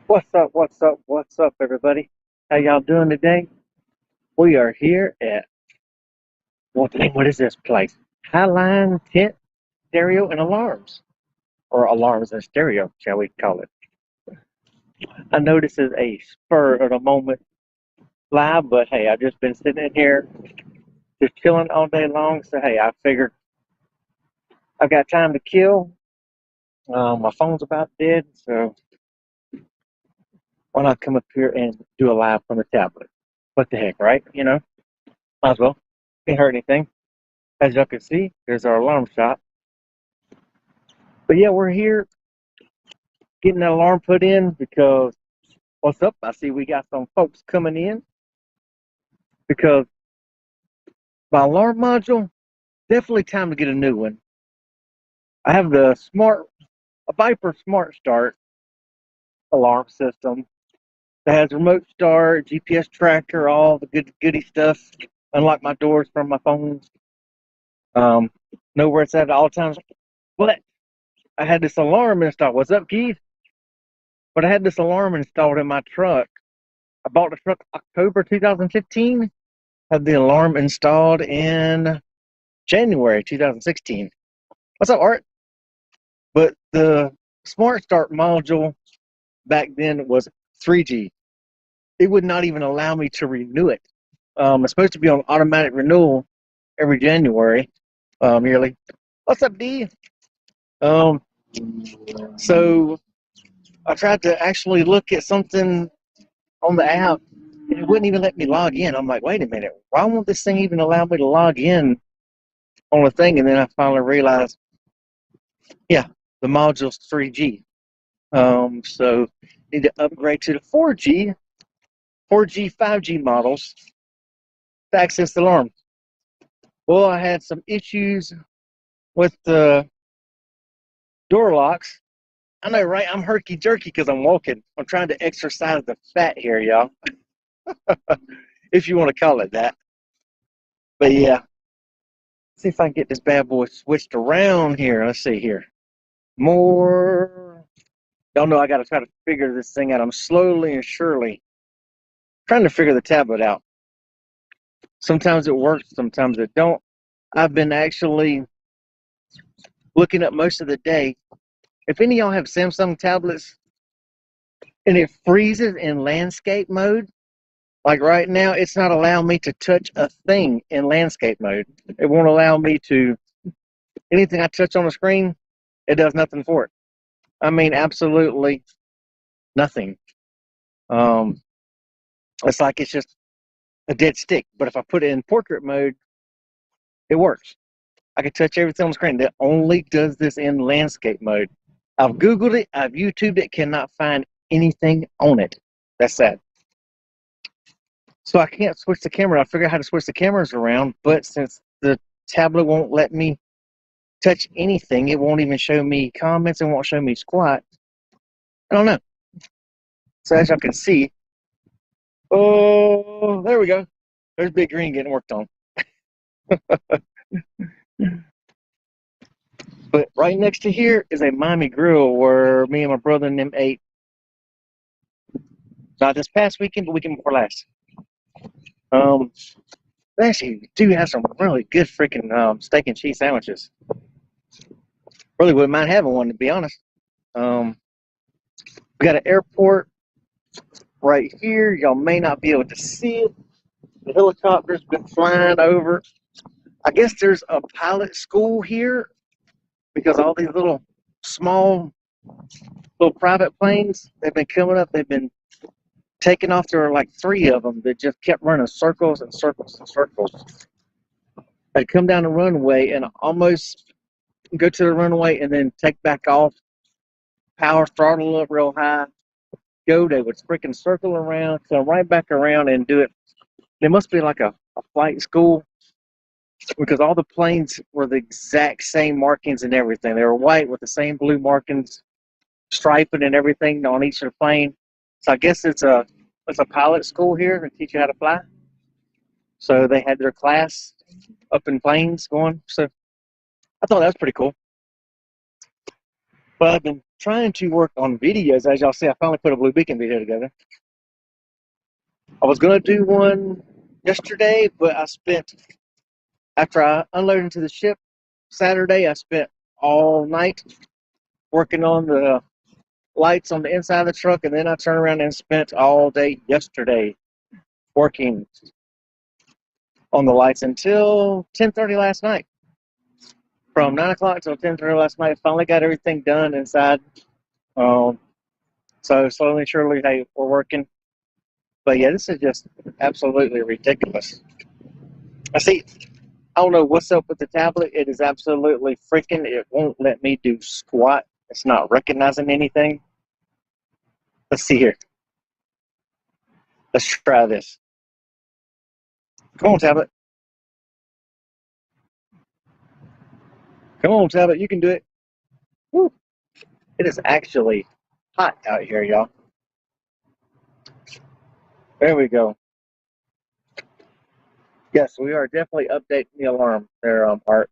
What's up? What's up? What's up, everybody? How y'all doing today? We are here at what is this place? Hi-Line Tint, Stereo, and Alarms, or Alarms and Stereo, shall we call it? I know this is a spur of the moment live, but hey, I've just been sitting in here just chilling all day long. So hey, I figured I've got time to kill. My phone's about dead, so why not come up here and do a live from the tablet? What the heck, right? Might as well. Can't hurt anything. As y'all can see, there's our alarm shop. But yeah, we're here getting that alarm put in because what's up? I see we got some folks coming in because my alarm module, definitely time to get a new one. I have a Viper Smart Start alarm system that has remote start, GPS tracker, all the goody stuff. Unlock my doors from my phones. Um, know where it's at all times. But I had this alarm installed. What's up, Keith? But I had this alarm installed in my truck. I bought the truck October 2015. Had the alarm installed in January 2016. What's up, Art? But the Smart Start module back then was 3G. It would not even allow me to renew it. It's supposed to be on automatic renewal every January, yearly. What's up, D? Um, so I tried to actually look at something on the app, and it wouldn't even let me log in. I'm like, wait a minute, why won't this thing even allow me to log in on the thing? And then I finally realized, yeah, the module's 3G. So need to upgrade to the 4G, 5G models to access the alarm. Well, I had some issues with the door locks. I know, right? I'm herky jerky because I'm walking. I'm trying to exercise the fat here, y'all, if you want to call it that. But yeah, see if I can get this bad boy switched around here. Let's see here. More. Y'all know I got to try to figure this thing out. I'm slowly and surely trying to figure the tablet out. Sometimes it works, sometimes it don't. I've been actually looking up most of the day. If any of y'all have Samsung tablets and it freezes in landscape mode, like right now, it's not allowing me to touch a thing in landscape mode. It won't allow me to, anything I touch on the screen, it does nothing for it. I mean, absolutely nothing. Um, it's like it's just a dead stick. But if I put it in portrait mode, it works. I can touch everything on the screen. That only does this in landscape mode. I've Googled it, I've YouTubed it, cannot find anything on it. That's sad. So I can't switch the camera. I figure out how to switch the cameras around, but since the tablet won't let me touch anything, it won't even show me comments, it won't show me squat. I don't know. So as y'all can see, oh, there we go. There's Big Green getting worked on. But right next to here is a Miami grill where me and my brother and them ate. Not this past weekend, but weekend before last. Um, they actually do have some really good freaking steak and cheese sandwiches. Really wouldn't mind having one, to be honest. We got an airport right here. Y'all may not be able to see it. The helicopter's been flying over. I guess there's a pilot school here because all these little small little private planes, they've been coming up. They've been taking off. There are like 3 of them that just kept running circles and circles and circles. They'd come down the runway and almost go to the runway and then take back off, power throttle up real high, go. They would freaking circle around, come right back around and do it. There must be like a flight school because all the planes were the exact same markings and everything. They were white with the same blue markings, striping and everything on each of the plane. So I guess it's a pilot school here to teach you how to fly. So they had their class up in planes going. So I thought that was pretty cool. But I've been trying to work on videos. As y'all see, I finally put a Blue Beacon video together. I was going to do one yesterday, but I spent, after I unloaded into the ship Saturday, I spent all night working on the lights on the inside of the truck, and then I turned around and spent all day yesterday working on the lights until 10:30 last night. From 9 o'clock until 10:30 last night, finally got everything done inside. So slowly and surely, hey, we're working. But yeah, this is just absolutely ridiculous. I see. I don't know what's up with the tablet. It is absolutely freaking. It won't let me do squat. It's not recognizing anything. Let's see here. Let's try this. Come on, tablet. Come on, tablet. You can do it. Woo. It is actually hot out here, y'all. There we go. Yes, we are definitely updating the alarm there, Art.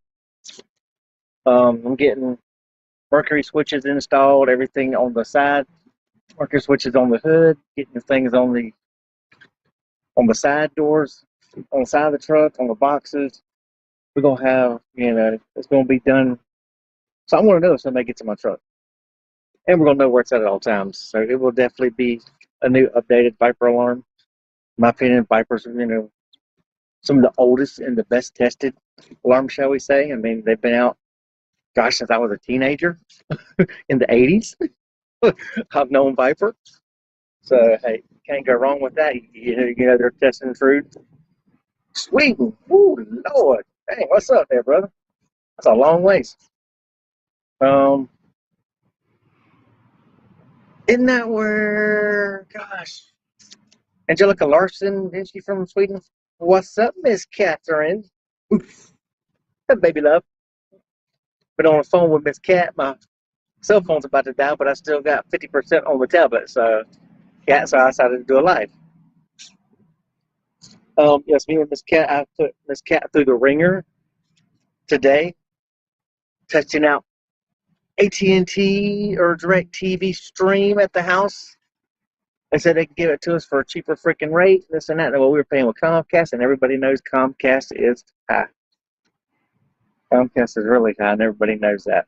I'm getting mercury switches installed, everything on the side, mercury switches on the hood, getting the things on the side doors, on the side of the truck, on the boxes. We're gonna have, it's gonna be done. So I want to know if somebody gets in my truck, and we're gonna know where it's at all times. So it will definitely be a new updated Viper alarm. In my opinion, Vipers, some of the oldest and the best tested alarms, shall we say. I mean, they've been out, gosh, since I was a teenager in the 80s. I've known Viper. So, hey, can't go wrong with that. They're testing true. Sweden. Ooh, Lord. Hey, what's up there, brother? That's a long ways. Isn't that where, gosh, Angelica Larson, isn't she from Sweden? What's up, Miss Catherine? Oof. Baby love. Been on the phone with Miss Cat. My cell phone's about to die, but I still got 50% on the tablet. So, yeah, so I decided to do a live. Yes, me and Miss Cat, I put Miss Cat through the ringer today, testing out AT&T or DirecTV stream at the house. They said they could give it to us for a cheaper freaking rate, this and that. And well, we were paying with Comcast, and everybody knows Comcast is high. Comcast is really high, and everybody knows that.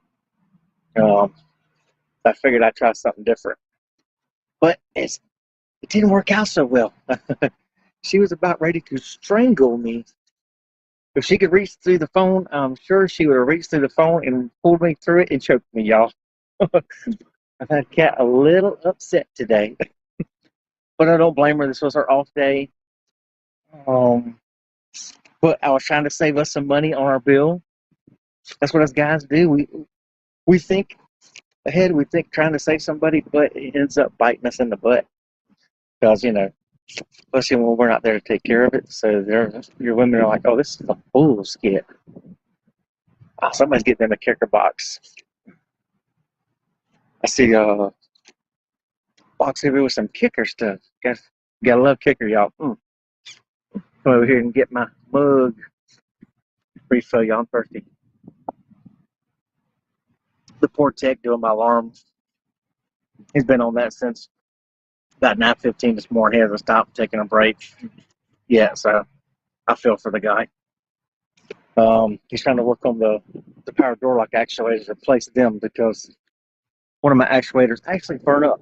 I figured I'd try something different. But it didn't work out so well. She was about ready to strangle me. If she could reach through the phone, I'm sure she would have reached through the phone and pulled me through it and choked me, y'all. I've had Kat a little upset today. But I don't blame her. This was her off day. But I was trying to save us some money on our bill. That's what us guys do. We think ahead. We think trying to save somebody, but it ends up biting us in the butt. Because, especially when we're not there to take care of it. So your women are like, oh, this is a bull skit. Oh, somebody's getting them a kicker box. I see a box over here with some kicker stuff. Gotta love kicker, y'all. Come over here and get my mug refill, y'all. I'm thirsty. The poor tech doing my alarm. He's been on that since about 9:15 this morning. He hasn't stopped taking a break. Yeah, so I feel for the guy. He's trying to work on the power door lock actuators, replace them because one of my actuators actually burned up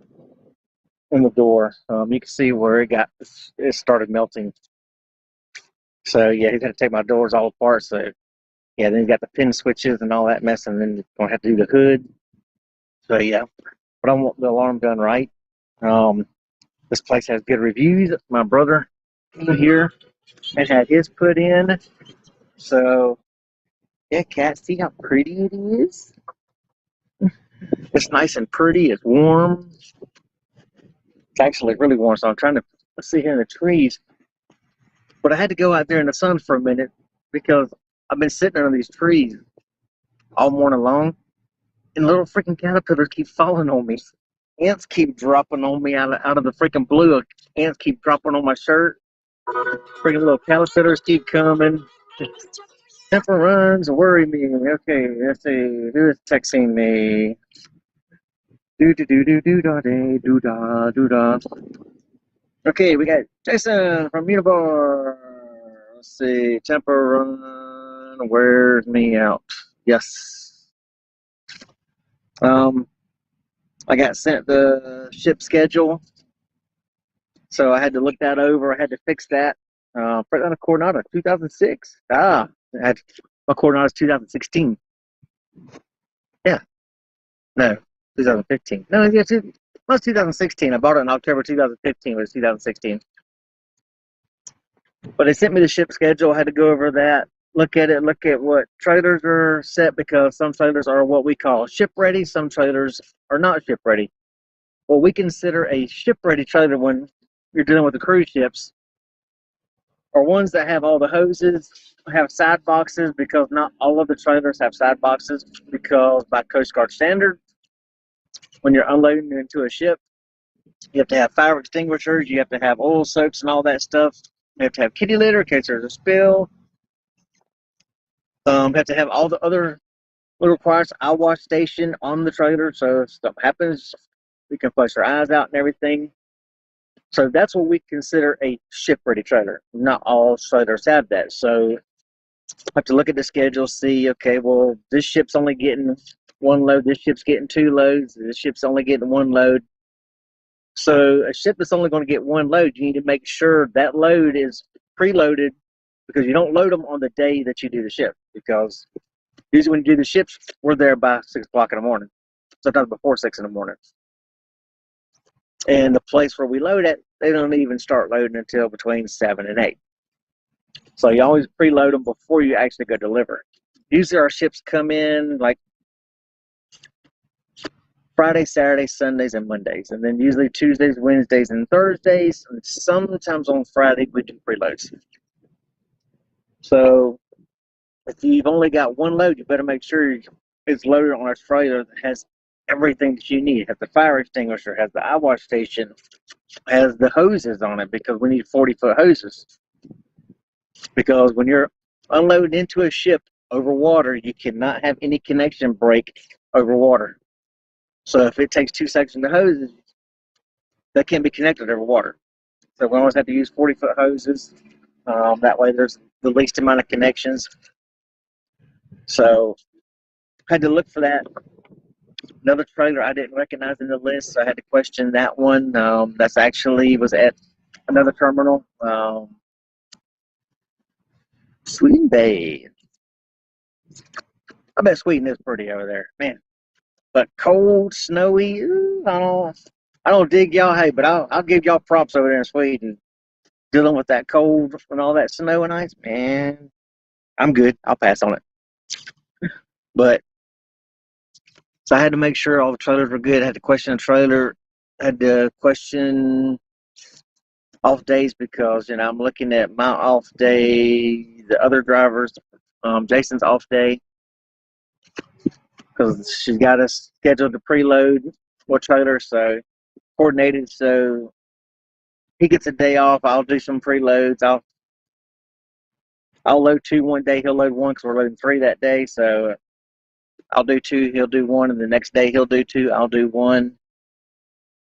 in the door. You can see where it started melting. So yeah, he's got to take my doors all apart. So yeah, then you got the pin switches and all that mess, and then you're gonna have to do the hood. So yeah, but I want the alarm done right. This place has good reviews. My brother here and had his put in. So yeah, Kat, see how pretty it is? It's nice and pretty. It's warm. It's actually really warm. So I'm trying to sit here in the trees. But I had to go out there in the sun for a minute because I've been sitting under these trees all morning long, and little freaking caterpillars keep falling on me. Ants keep dropping on me out of the freaking blue. Ants keep dropping on my shirt. Freaking little caterpillars keep coming. Temper runs worry me. Okay, let's see. Who is texting me? Do do do do do da day do da do da. Okay, we got Jason from Univar. Let's see, temper run wears me out. Yes. Um, I got sent the ship schedule, so I had to look that over. I had to fix that. Put on a Coronado, 2006. I had my Coronado 2016. Yeah, no, 2015. No, yeah, it was 2016. I bought it in October 2015. It was 2016. But they sent me the ship schedule. I had to go over that, look at it, look at what trailers are set because some trailers are what we call ship ready. Some trailers are not ship ready. What we consider a ship ready trailer when you're dealing with the cruise ships are ones that have all the hoses, have side boxes because not all of the trailers have side boxes because by Coast Guard standard, when you're unloading into a ship, you have to have fire extinguishers, you have to have oil soaks and all that stuff. You have to have kitty litter in case there's a spill. Have to have all the other little requires eye wash station on the trailer so if stuff happens, we can flush our eyes out and everything. So that's what we consider a ship ready trailer. Not all trailers have that. So I have to look at the schedule, see, okay, well, this ship's only getting one load, this ship's getting two loads, this ship's only getting one load. So a ship that's only going to get one load, you need to make sure that load is preloaded because you don't load them on the day that you do the ship. Because usually when you do the ships, we're there by 6 o'clock in the morning, sometimes before 6 in the morning. And the place where we load it, they don't even start loading until between 7 and 8. So you always preload them before you actually go deliver. Usually our ships come in like Fridays, Saturdays, Sundays, and Mondays. And then usually Tuesdays, Wednesdays, and Thursdays. And sometimes on Friday, we do preloads. So if you've only got one load, you better make sure it's loaded on a trailer that has everything that you need. It has the fire extinguisher, has the eye wash station, has the hoses on it because we need 40-foot hoses. Because when you're unloading into a ship over water, you cannot have any connection break over water. So if it takes 2 sections of hoses, that can't be connected over water. So we always have to use 40-foot hoses. That way there's the least amount of connections. So I had to look for that. Another trailer I didn't recognize in the list, so I had to question that one. That's actually was at another terminal, Sweden Bay. I bet Sweden is pretty over there, man. But cold, snowy. I don't dig y'all. Hey, but I'll give y'all props over there in Sweden. Dealing with that cold and all that snow and ice, man. I'm good. I'll pass on it. But so I had to make sure all the trailers were good. I had to question the trailer. I had to question off days because I'm looking at my off day, the other drivers, Jason's off day because she's got us scheduled to preload more trailer, so coordinated. So he gets a day off. I'll do some preloads. I'll load two one day. He'll load one because we're loading three that day. So I'll do two. He'll do one, and the next day he'll do two. I'll do one.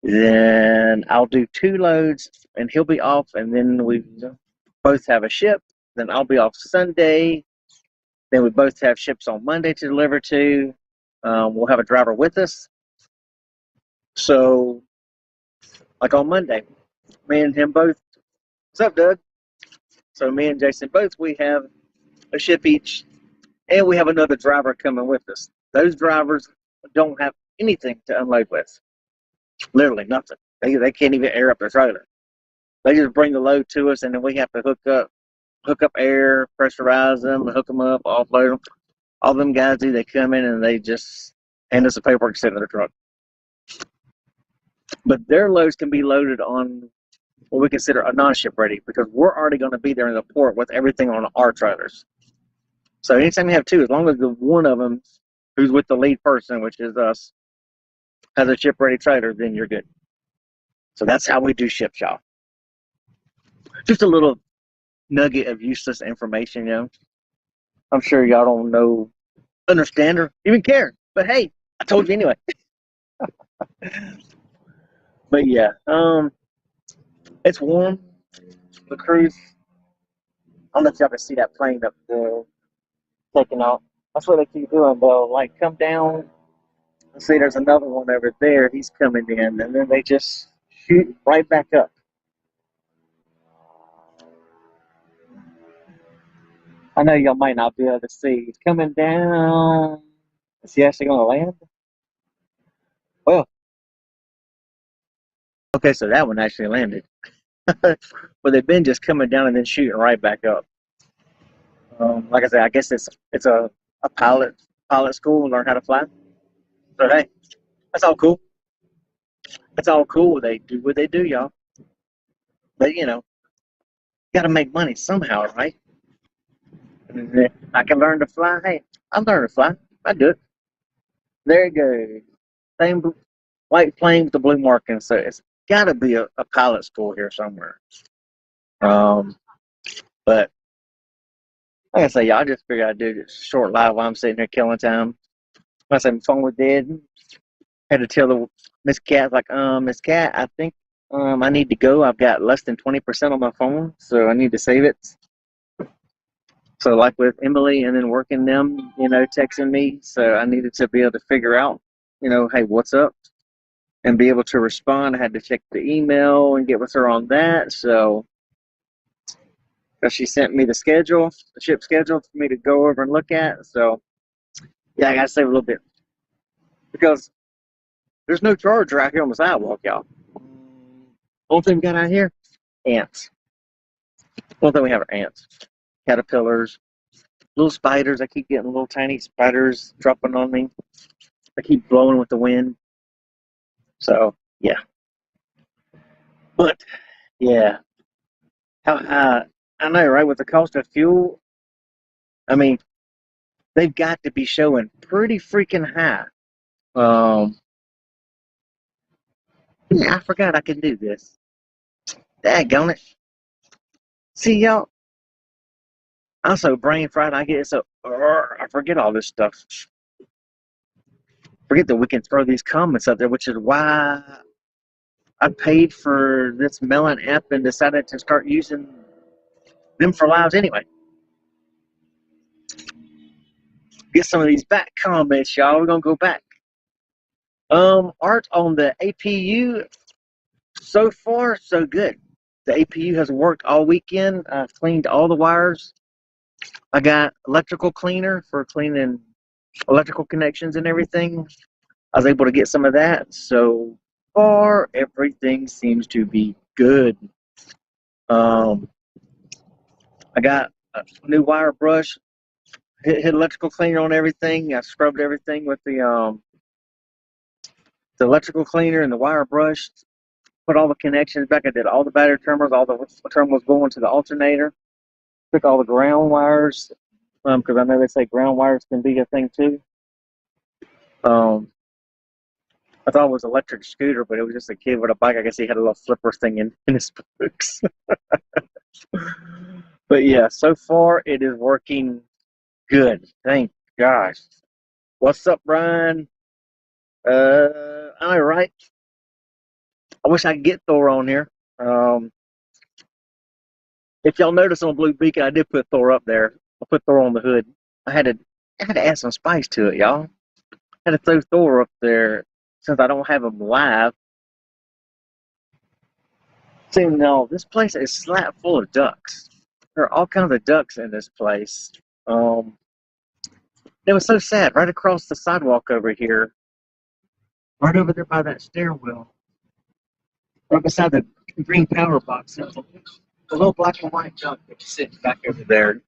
Then I'll do two loads, and he'll be off, and then we both have a ship. Then I'll be off Sunday. Then we both have ships on Monday to deliver to. We'll have a driver with us. So, like on Monday, me and him both. What's up, Doug? So me and Jason both, we have a ship each, and we have another driver coming with us. Those drivers don't have anything to unload with. Literally nothing. They can't even air up their trailer. They just bring the load to us, and then we have to hook up air, pressurize them, hook them up, offload them. All them guys do, they come in and they just hand us the paperwork, sit in their truck. But their loads can be loaded on what we consider a non-ship ready because we're already going to be there in the port with everything on our trailers. So anytime you have two, as long as the one of them who's with the lead person, which is us, has a ship ready trailer, then you're good. So that's how we do ship, y'all. Just a little nugget of useless information, I'm sure y'all don't know, understand, or even care. But hey, I told you anyway. But yeah, it's warm. The cruise. I don't know if y'all can see that plane up there taking off. That's what they keep doing. They'll like come down. See, there's another one over there. He's coming in, and then they just shoot right back up. I know y'all might not be able to see. He's coming down. Is he actually going to land? Well, okay, so that one actually landed. But they've been just coming down and then shooting right back up. Like I said, I guess it's a pilot school and learn how to fly. So hey, that's all cool. That's all cool. They do what they do, y'all. But got to make money somehow, right? I can learn to fly. Hey, I learned to fly. I do it. There you go. Same white plane with the blue marking. So it's got to be a pilot school here somewhere. Um, but like I say, y'all just figured I'd do this short live while I'm sitting here killing time. I said my phone was dead. Had to tell the Miss Cat, like, Miss Cat, I think I need to go. I've got less than 20% on my phone, so I need to save it. So like with Emily and then working them, texting me. So I needed to be able to figure out, hey, what's up? And be able to respond. I had to check the email and get with her on that. So she sent me the schedule, the ship schedule for me to go over and look at. So yeah, I gotta save a little bit. Because there's no charger out here on the sidewalk, y'all. Only thing we got out here, ants. Only thing we have are ants. Caterpillars, little spiders. I keep getting little tiny spiders dropping on me. I keep blowing with the wind. So yeah. But yeah. I know, right? With the cost of fuel, I mean, they've got to be showing pretty freaking high. Um, yeah, I forgot I could do this. Daggone it. See, y'all, I'm so brain fried. I get so, I forget all this stuff. Forget that we can throw these comments up there, which is why I paid for this Melon app and decided to start using them for lives anyway. Get some of these back comments, y'all. We're gonna go back. Art on the APU. So far, so good. The APU has worked all weekend. I cleaned all the wires. I got electrical cleaner for cleaning electrical connections and everything. I was able to get some of that. So far, everything seems to be good. Um, I got a new wire brush, hit electrical cleaner on everything. I scrubbed everything with the electrical cleaner and the wire brush. Put all the connections back. I did all the battery terminals, all the terminals going to the alternator. Took all the ground wires because I know they say ground wires can be a thing too. Um, I thought it was an electric scooter, but it was just a kid with a bike. I guess he had a little flipper thing in his books. But yeah, so far it is working good. Thank gosh. What's up, Brian? All right. I wish I could get Thor on here. Um, if y'all notice on Blue Beacon, I did put Thor up there. I put Thor on the hood. I had to, I had to add some spice to it, y'all. I had to throw Thor up there since I don't have him live. See, no, this place is slap full of ducks. There are all kinds of ducks in this place. Um, it was so sad. Right across the sidewalk over here, right over there by that stairwell, right beside the green power box, there's a little black and white duck that's sitting back over there.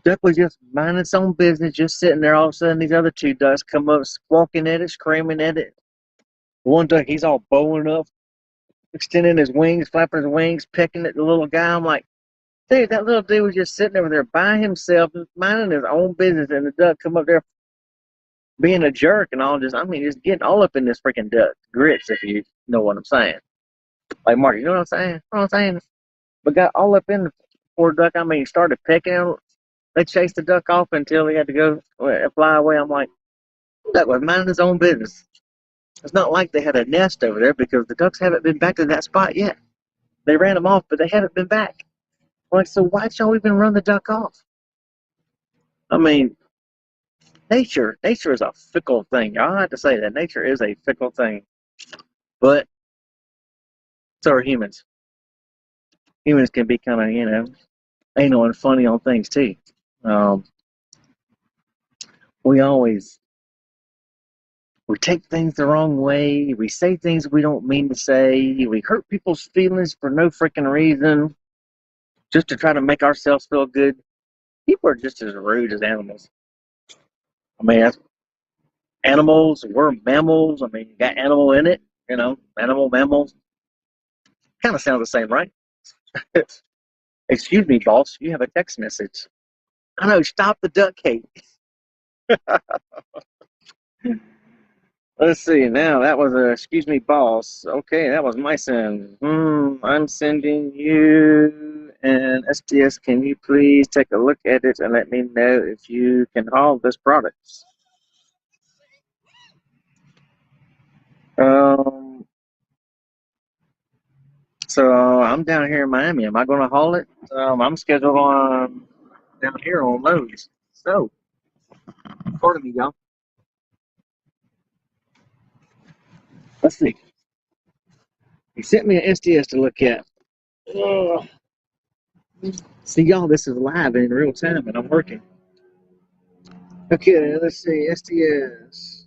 Duck was just minding its own business, just sitting there. All of a sudden, these other two ducks come up, squawking at it, screaming at it. One duck, he's all bowing up, extending his wings, flapping his wings, pecking at the little guy. I'm like, dude, that little dude was just sitting over there by himself, minding his own business, and the duck come up there being a jerk and all. Just getting all up in this freaking duck grits, if you know what I'm saying. Like, Mark, you know what I'm saying? You know what I'm saying? But got all up in the poor duck. Started pecking him. They chased the duck off until he had to go fly away. I'm like, That was minding his own business. It's not like they had a nest over there because the ducks haven't been back to that spot yet. They ran them off, but they haven't been back. I'm like, so why'd y'all even run the duck off? I mean, nature is a fickle thing. Y'all have to say that nature is a fickle thing, but so are humans. Humans can be kind of, anal and funny on things too. Um, we always we take things the wrong way. We say things we don't mean to say. We hurt people's feelings for no freaking reason, just to try to make ourselves feel good. People are just as rude as animals. I mean, animals. We're mammals. I mean, you got animal in it. Animal, mammals. Kind of sound the same, right? Excuse me, boss. You have a text message. I know. Stop the duck hate. Let's see. Now that was a excuse me, boss. Okay, that was my send. I'm sending you an SDS. Can you please take a look at it and let me know if you can haul this product? Um. So I'm down here in Miami. Am I going to haul it? I'm scheduled on down here on Lowe's. So, pardon me, y'all. Let's see. He sent me an SDS to look at. Ugh. See, y'all, this is live in real time, and I'm working. Okay, let's see. SDS.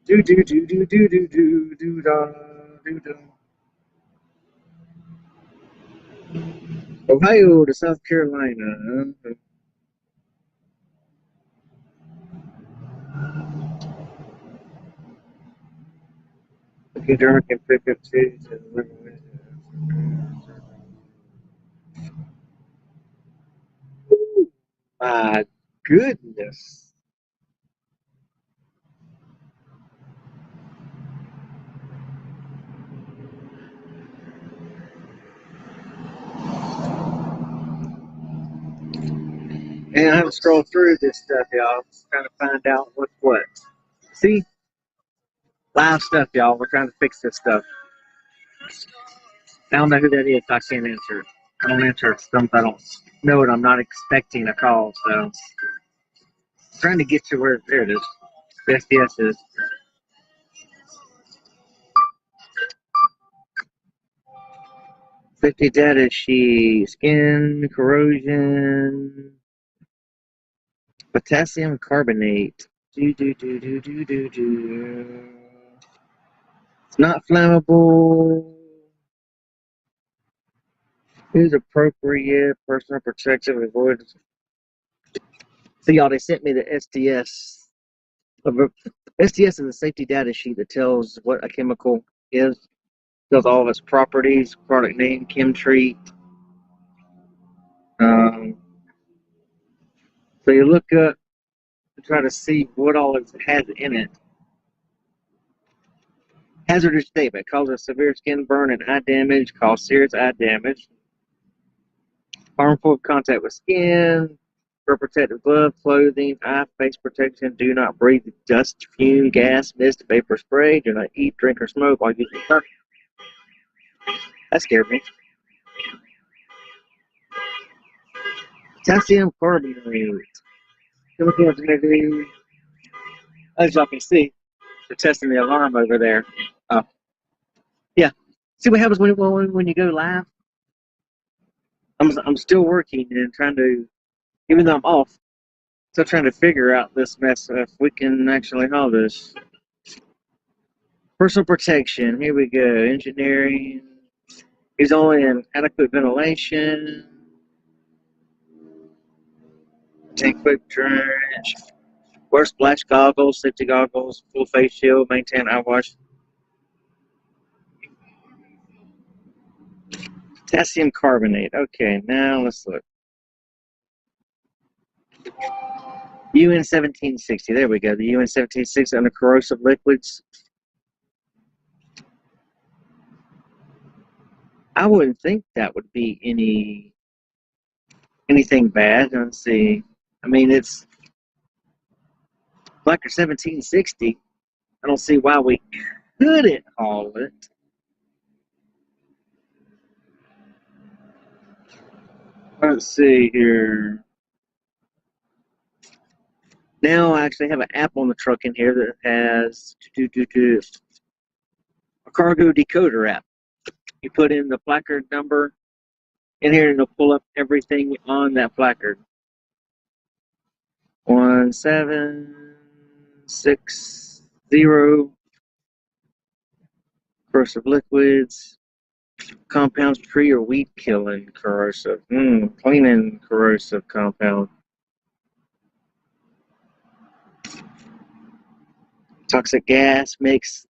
Do do do do do do do do da do do. Ohio to South Carolina. Okay, dark and pick up cities and living with. My goodness. And I have to scroll through this stuff, y'all, trying to find out what's what. See, live stuff, y'all. We're trying to fix this stuff. I don't know who that is. So I can't answer it. I don't answer stuff I don't know it. I'm not expecting a call, so I'm trying to get to where there it is. Yes, yes, is 50 data sheet, skin corrosion, potassium carbonate. Do do do do do do do. It's not flammable. Is appropriate. Personal protective avoidance. So y'all, they sent me the SDS. SDS is a safety data sheet that tells what a chemical is, tells all of its properties, product name, chem treat. Um, so you look up to try to see what all it has in it. Hazardous statement causes severe skin burn and eye damage, cause serious eye damage, harmful contact with skin, for protective glove, clothing, eye, face protection. Do not breathe dust, fume, gas, mist, vapor spray. Do not eat, drink, or smoke while using the. That scared me. Potassium carbonate. Chemical integrity. As y'all can see, they're testing the alarm over there. Oh, yeah. See what happens when you go live? I'm still working and trying to, even though I'm off, still trying to figure out this mess if we can actually haul this. Personal protection. Here we go. Engineering. He's only in adequate ventilation. Tank quick drench. Wear splash goggles, safety goggles, full face shield, maintain eye wash. Potassium carbonate. Okay, now let's look. UN 1760. There we go. The UN 1760 under corrosive liquids. I wouldn't think that would be anything bad. Let's see. I mean, it's Blacker 1760. I don't see why we couldn't haul it. Let's see here. Now I actually have an app on the truck in here that has a cargo decoder app. You put in the placard number in here and it'll pull up everything on that placard. 1760 corrosive liquids, compounds, tree or weed killing corrosive, cleaning corrosive compound, toxic gas mix.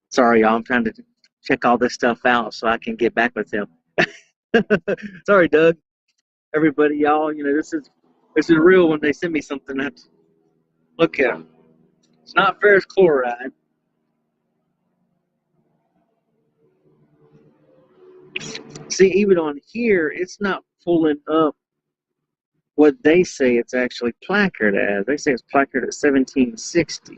Sorry, y'all, I'm trying to check all this stuff out so I can get back with him. Sorry, Doug. Everybody, y'all, this is real when they send me something. I have to look at. It's not ferrous chloride. See, even on here, it's not pulling up what they say it's actually placard as. They say it's placard at 1760.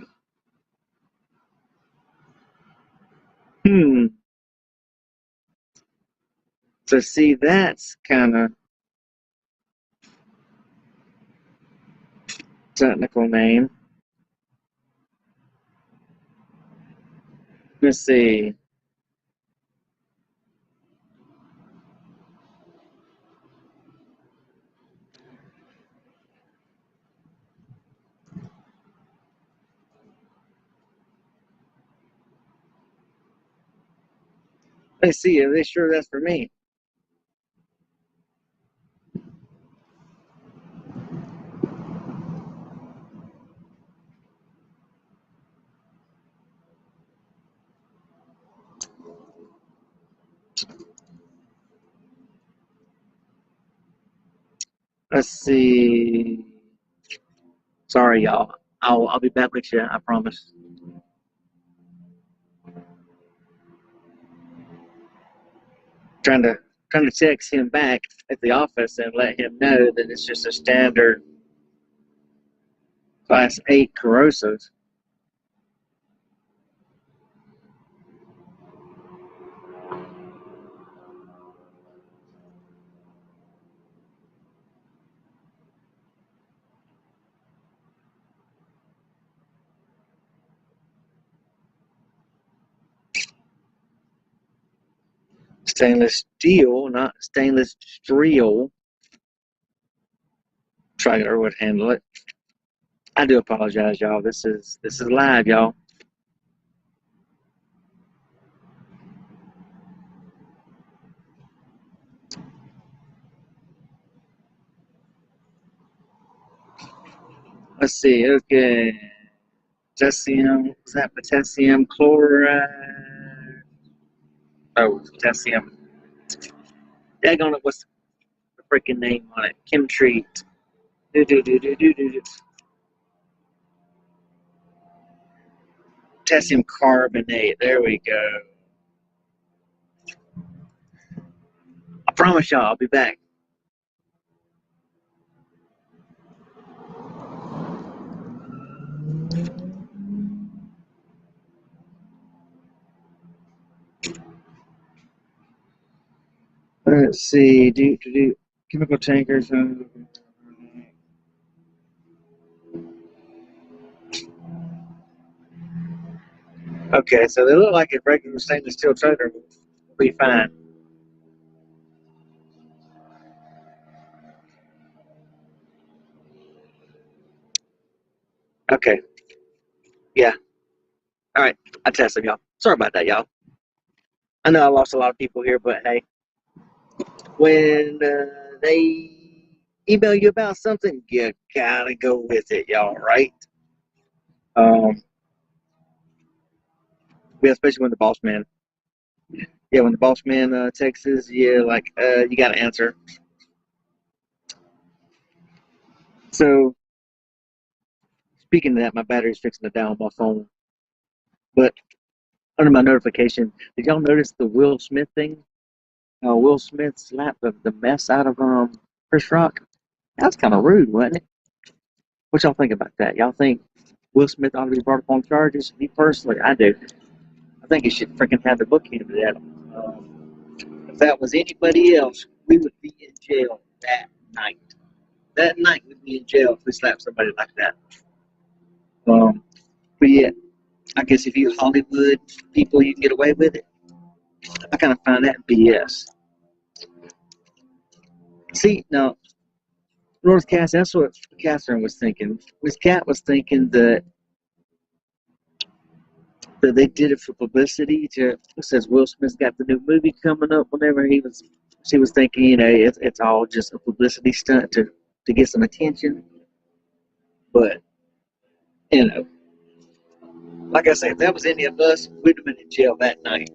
So see, that's kind of technical name. Let's see. Let's see. Are they sure that's for me? Let's see. Sorry, y'all. I'll be back with you. I promise. Trying to text him back at the office and let him know that it's just a standard class 8 corrosive. Stainless steel, not stainless steel. Trailer would handle it. I do apologize, y'all. This is live, y'all. Let's see. Okay, potassium. Was that potassium chloride? Oh, potassium. Daggone it! What's the freaking name on it? Chemtreat. Potassium carbonate. There we go. I promise y'all, I'll be back. Let's see. Chemical tankers. Okay, so they look like a regular stainless steel trailer will be fine. Okay, yeah. All right, I tested y'all. Sorry about that, y'all. I know I lost a lot of people here, but hey, when they email you about something, you gotta go with it, y'all, right? Um, yeah, especially when the boss man, when the boss man texts, like, you gotta answer. So, speaking of that, my battery's fixing to die on my phone. But under my notification, did y'all notice the Will Smith thing? Will Smith slapped the mess out of Chris Rock. That's kind of rude, wasn't it? What y'all think about that? Y'all think Will Smith ought to be brought up on charges? Me personally, I do. I think he should freaking have the book handed at him. If that was anybody else, we would be in jail that night. That night we'd be in jail if we slapped somebody like that. But yeah, I guess if you Hollywood people, you can get away with it. I kind of find that BS. See, now, North Cass, that's what Catherine was thinking. Miss Cat was thinking that they did it for publicity. It says Will Smith's got the new movie coming up. Whenever she was thinking, it's all just a publicity stunt to get some attention. But like I said, if that was any of us, we'd have been in jail that night.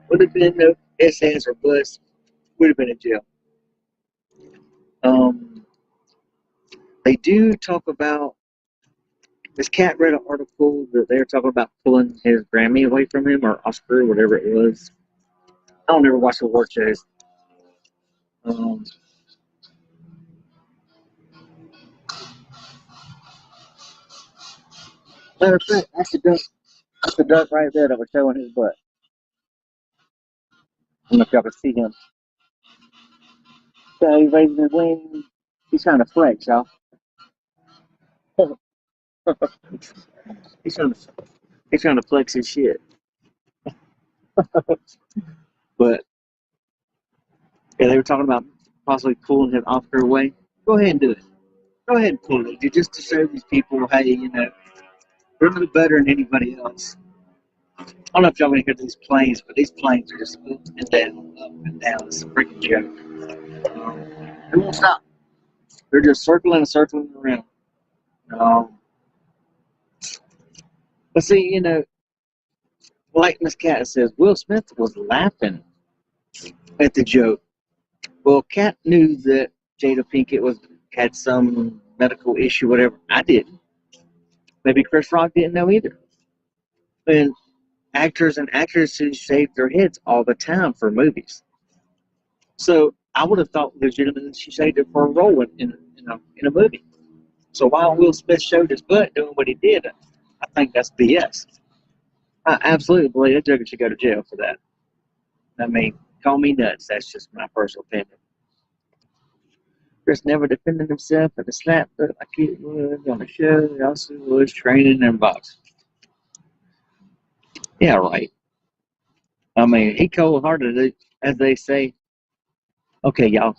Would have been no ifs, ands, or buts. We'd have been in jail. They do talk about. This cat read an article that they were talking about pulling his Grammy away from him or Oscar or whatever it was. I don't ever watch the award shows. Matter of fact, that's the duck right there that was showing his butt. I don't know if y'all can see him. So he's raising his wings. He's trying to flex, y'all. he's trying to he's trying to flex his shit. But yeah, they were talking about possibly pulling his Oscar away. Go ahead and do it. Go ahead and pull it, just to show these people, hey, we're no better than anybody else. I don't know if y'all want to hear these planes, but these planes are just up and down, up and down. It's a freaking joke. They won't stop. They're just circling and circling around. But see, like Miss Cat says, Will Smith was laughing at the joke. Well, Cat knew that Jada Pinkett had some medical issue, whatever. I didn't. Maybe Chris Rock didn't know either. And actors and actresses shave their heads all the time for movies. So I would have thought legitimately she shaved it for a role in a movie. So while Will Smith showed his butt doing what he did, I think that's BS. I absolutely believe that Joker should go to jail for that. I mean, call me nuts. That's just my personal opinion. Chris never defended himself at the slap but like he was on the show. He also was training in boxing. Yeah, right. I mean, he cold hearted, as they say. Okay, y'all.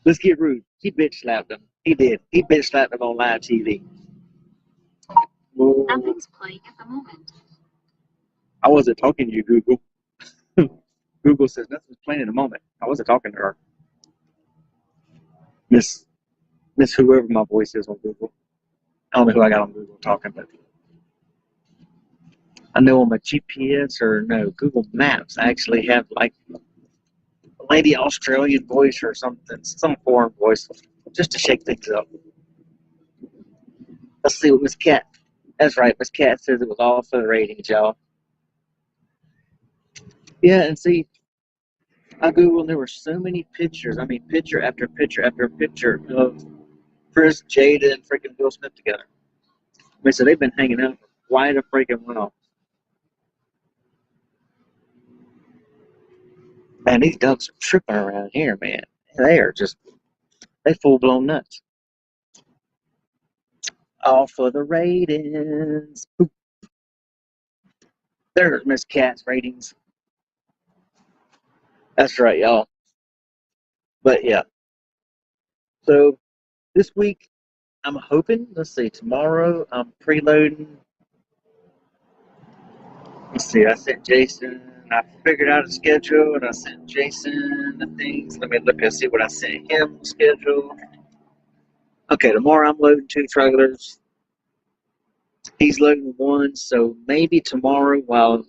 Let's get rude. He bitch slapped him. He did. He bitch slapped him on live TV. Well, nothing's playing at the moment. I wasn't talking to you, Google. Google says nothing's playing at the moment. I wasn't talking to her. Miss whoever my voice is on Google. I don't know who I got on Google talking, but I know on my GPS or no Google Maps, I actually have like a lady Australian voice or something, some foreign voice, just to shake things up. Let's see what Miss Cat. That's right, Miss Cat says it was all for the ratings, y'all. Yeah, and see, I Googled and there were so many pictures. I mean, picture after picture after picture of Chris, Jada, and freaking Will Smith together. I mean, so they've been hanging out for quite a freaking while. Man, these ducks are tripping around here, man. They full blown nuts. All for the ratings. Boop. There's Miss Cat's ratings. That's right, y'all. But yeah. So this week, I'm hoping, let's see, tomorrow I'm preloading. Let's see, I sent Jason, I figured out a schedule and I sent Jason the things. Let me look and see what I sent him schedule. Okay, tomorrow I'm loading 2 trailers. He's loading 1, so maybe tomorrow while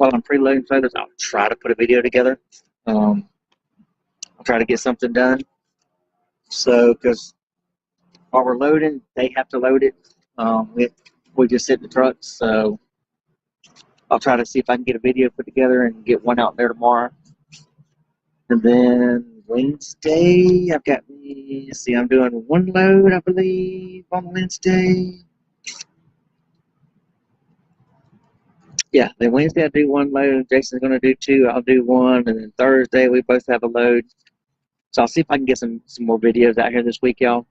I'm preloading trailers, I'll try to put a video together. I'll try to get something done. So, because while we're loading, they have to load it. We just sit in the truck, so I'll try to see if I can get a video put together and get one out there tomorrow. And then Wednesday. I've got, let's see, I'm doing one load, I believe, on Wednesday. Yeah, then Wednesday I do one load. Jason's going to do two. I'll do one. And then Thursday we both have a load. So I'll see if I can get some more videos out here this week, y'all.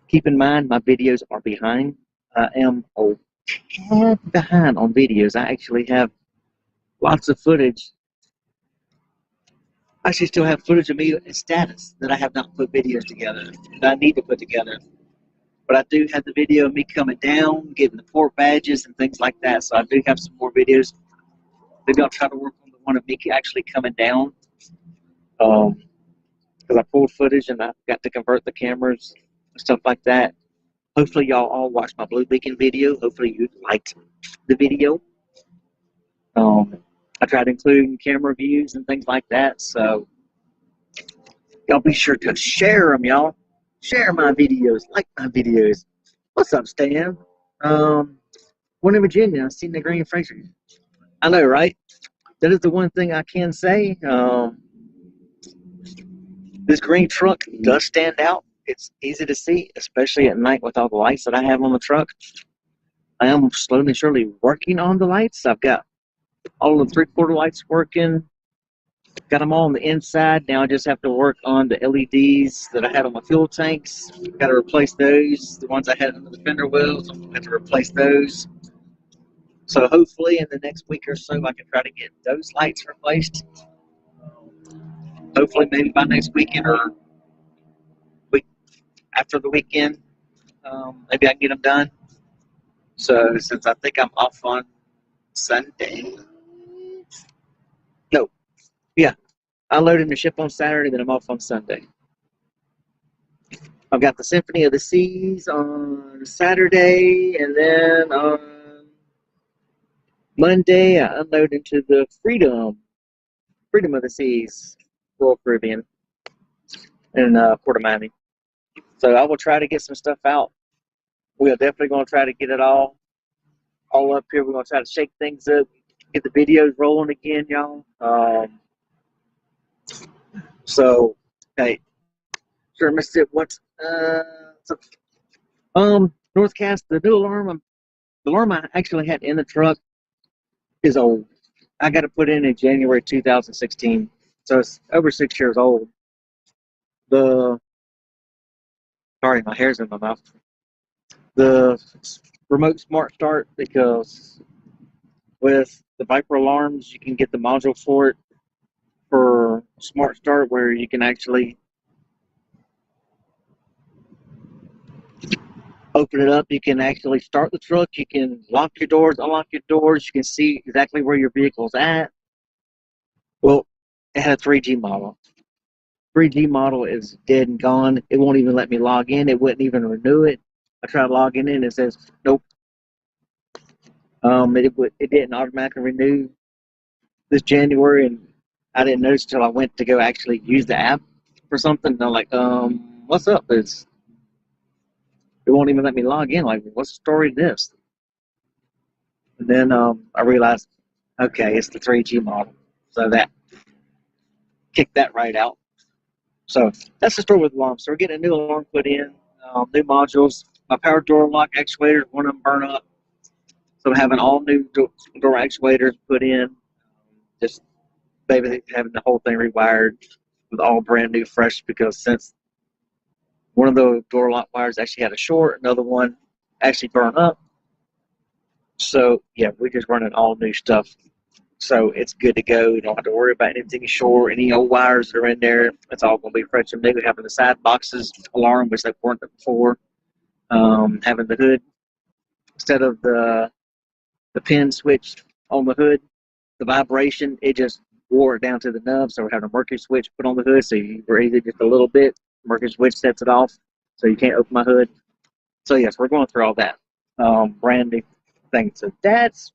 Keep in mind, my videos are behind. I am a tad behind on videos. I actually have lots of footage. I actually still have footage of me in status that I have not put videos together, that I need to put together. But I do have the video of me coming down, getting the port badges and things like that. So I do have some more videos. Maybe I'll try to work on the one of me actually coming down. Because I pulled footage and I got to convert the cameras and stuff like that. Hopefully y'all all watched my Blue Beacon video. Hopefully you liked the video. I tried including camera views and things like that. So y'all be sure to share them, y'all. Share my videos, like my videos. What's up, Stan? One in Virginia, I've seen the green Fraser. I know, right? That is the one thing I can say. This green truck does stand out. It's easy to see, especially at night with all the lights that I have on the truck. I am slowly and surely working on the lights. I've got all the 3/4 lights working. Got them all on the inside. Now I just have to work on the LEDs that I had on my fuel tanks. Got to replace those. The ones I had under the fender wheels, I'm going to have to replace those. So hopefully in the next week or so, I can try to get those lights replaced. Hopefully maybe by next weekend or week after the weekend, maybe I can get them done. So since I think I'm off on Sunday, no, yeah, I loaded the ship on Saturday, then I'm off on Sunday. I've got the Symphony of the Seas on Saturday, and then on Monday I unload into the Freedom of the Seas, Royal Caribbean, in Port of Miami. So I will try to get some stuff out. We are definitely going to try to get it all up here. We're going to try to shake things up, get the videos rolling again, y'all. So, hey, sure, missed it. What's Northcast, the new alarm, the alarm I actually had in the truck is old. I got to put in January 2016, so it's over 6 years old. Sorry, my hair's in my mouth. The remote smart start, because with the Viper alarms, you can get the module for it for smart start, where you can actually open it up. You can actually start the truck. You can lock your doors, unlock your doors. You can see exactly where your vehicle's at. Well, it had a 3G model. 3G model is dead and gone. It won't even let me log in. It wouldn't even renew it. I tried logging in. It says nope. It didn't automatically renew this January, and I didn't notice until I went to go actually use the app for something. And I'm like, what's up? It won't even let me log in. Like, what's the story of this? And then I realized, okay, it's the 3G model. So that kicked that right out. So that's the story with alarms. So we're getting a new alarm put in, new modules. My power door lock actuators, one of them burn up. So I'm having all new door actuators put in. Just maybe having the whole thing rewired with all brand new fresh, because since one of the door lock wires actually had a short, another one actually burned up. So yeah, we're just running all new stuff. So it's good to go. You don't have to worry about anything short, any old wires that are in there. It's all going to be fresh and new. Having the side boxes alarm, which they weren't before. Having the hood instead of the pin switch on the hood, the vibration, it just wore it down to the nub. So we're having a mercury switch put on the hood, so you raise it just a little bit. Mercury switch sets it off, so you can't open my hood. So yes, we're going through all that brand new thing. So that's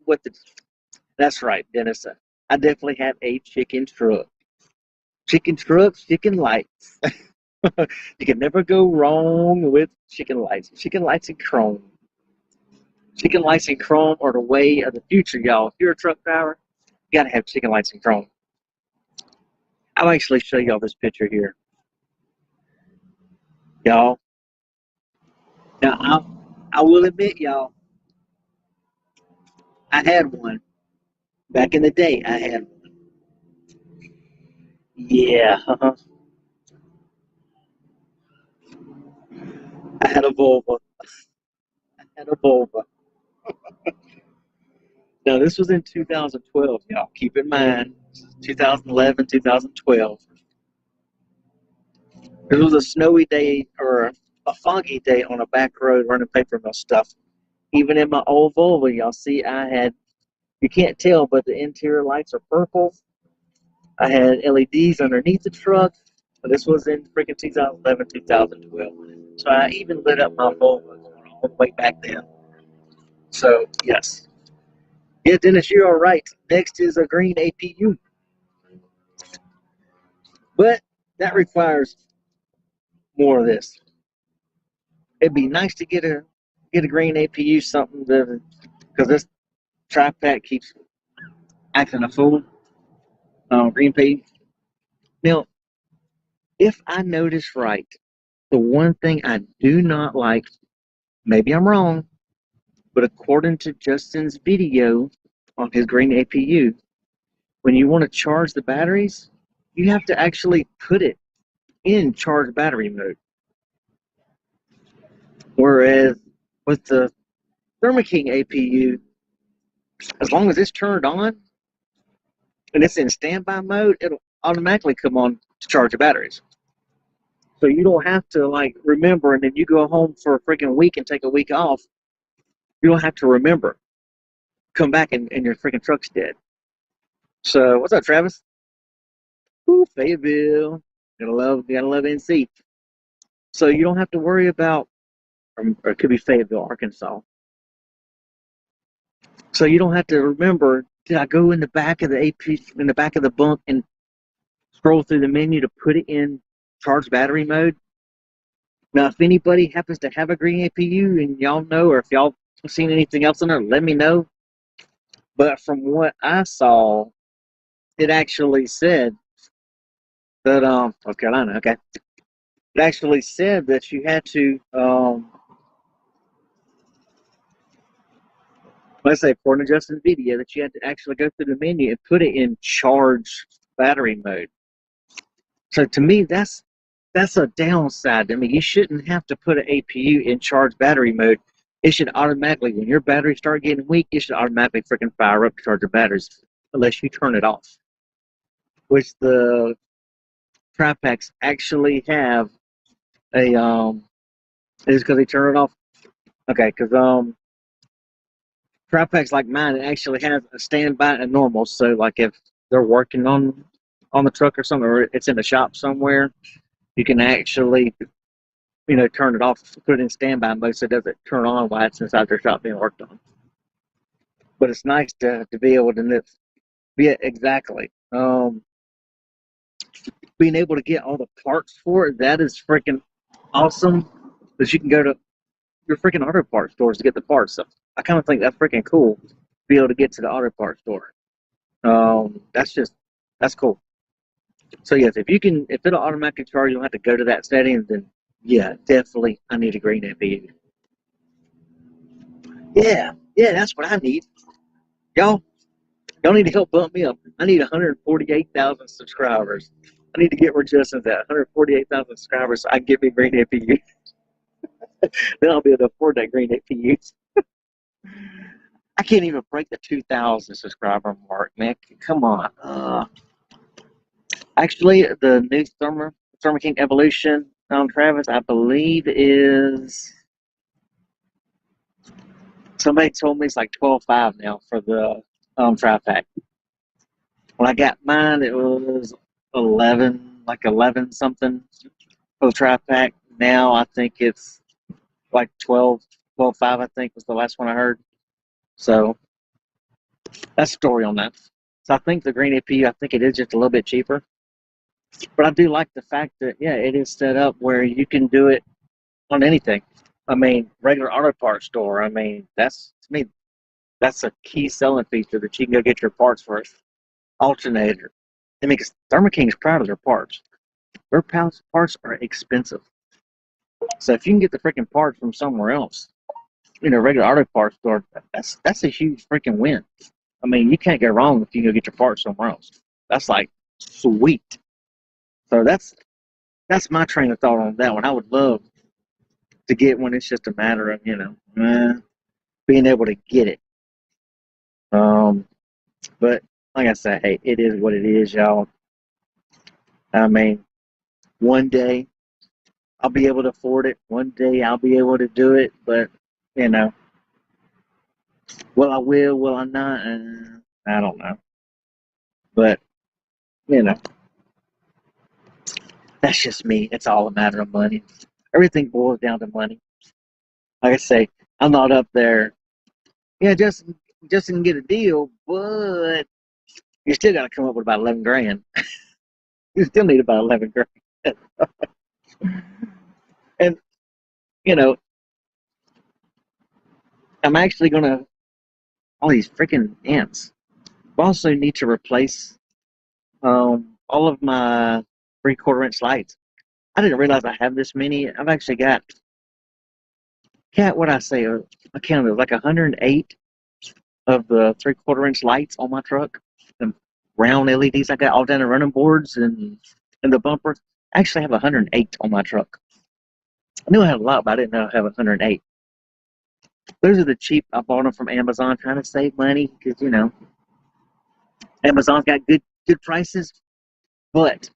right, Dennis. I definitely have a chicken truck. Chicken truck, chicken lights. You can never go wrong with chicken lights. Chicken lights and chrome. Chicken lights and chrome are the way of the future, y'all. If you're a truck driver, you gotta have chicken lights and chrome. I'll actually show y'all this picture here, y'all. Now, I will admit, y'all, I had one back in the day. I had one. Yeah, I had a Volvo. I had a Volvo. Now, this was in 2012, y'all. Keep in mind, 2011, 2012. It was a snowy day or a foggy day on a back road running paper mill stuff. Even in my old Volvo, y'all see I had, you can't tell, but the interior lights are purple. I had LEDs underneath the truck. This was in freaking 2011, 2012. So I even lit up my Volvo all the way back then. So, yes. Yeah, Dennis, you're all right. Next is a green APU. But that requires more of this. It'd be nice to get a green APU, something that, because this tri-pack keeps acting a fool. Green pea. Now, if I notice right, the one thing I do not like, maybe I'm wrong, but according to Justin's video on his green APU, when you want to charge the batteries, you have to actually put it in charge battery mode. Whereas with the Thermo King APU, as long as it's turned on and it's in standby mode, it'll automatically come on to charge the batteries. So you don't have to like remember, and then you go home for a freaking week and take a week off. You don't have to remember. Come back and your freaking truck's dead. So what's up, Travis? Ooh, Fayetteville. Gotta love NC. So you don't have to worry about, or it could be Fayetteville, Arkansas. So you don't have to remember, did I go in the back of the AP, in the back of the bunk and scroll through the menu to put it in charge battery mode? Now, if anybody happens to have a green APU and y'all know, or if y'all seen anything else in there, let me know. But from what I saw, it actually said that, North Carolina, okay. It actually said that you had to, let's say, according to Justin's video, that you had to actually go through the menu and put it in charge battery mode. So to me, that's a downside. I mean, you shouldn't have to put an APU in charge battery mode. It should automatically, when your batteries start getting weak, it should automatically freaking fire up to charge your batteries, unless you turn it off. Which the tri-packs actually have a is because they turn it off. Okay, because tri-packs like mine, it actually has a standby and normal. So like if they're working on the truck or something, or it's in the shop somewhere, you can actually turn it off, put it in standby mode so it doesn't turn on while it's inside their shop being worked on. But it's nice to be able to live. Yeah, exactly. Being able to get all the parts for it, that is freaking awesome. Because you can go to your freaking auto parts stores to get the parts. So I kind of think that's freaking cool to be able to get to the auto parts store. That's cool. So yes, if it'll automatically charge, you don't have to go to that setting. Then yeah, definitely, I need a green APU. Yeah, that's what I need. Y'all, y'all need to help bump me up. I need 148,000 subscribers. I need to get where Justin's at. 148,000 subscribers so I can get me green APU. Then I'll be able to afford that green APU. I can't even break the 2,000 subscriber mark, man. Come on. Actually, the new Thermo King Evolution, Travis, I believe is, somebody told me it's like 12.5 now for the tri-pack. When I got mine, it was 11, like 11 something for the tri-pack. Now I think it's like 12.5, I think was the last one I heard. So that's the story on that. So I think the green APU, I think it is just a little bit cheaper. But I do like the fact that, yeah, it is set up where you can do it on anything. I mean, regular auto parts store. I mean, that's, to me, that's a key selling feature, that you can go get your parts for alternator, I mean, 'cause Thermo King's proud of their parts. Their parts are expensive. So if you can get the freaking parts from somewhere else, regular auto parts store, that's a huge freaking win. I mean, you can't go wrong if you go get your parts somewhere else. That's like sweet. So that's my train of thought on that one. I would love to get one. It's just a matter of being able to get it. Um, but like I said, hey, it is what it is, y'all. I mean, one day I'll be able to afford it. One day I'll be able to do it. But you know, will I will? Will I not? I don't know. But you know, that's just me. It's all a matter of money. Everything boils down to money. Like I say, I'm not up there. Yeah, just can get a deal, but you still got to come up with about 11 grand. You still need about 11 grand. And you know, I'm actually gonna all these freaking ants. I also need to replace all of my 3/4 inch lights. I didn't realize I have this many. I've actually got what I say. I counted like 108 of the 3/4 inch lights on my truck. The round LEDs I got all down the running boards and the bumper. I actually have 108 on my truck. I knew I had a lot, but I didn't know I have 108. Those are the cheap. I bought them from Amazon, trying to save money because Amazon's got good prices, but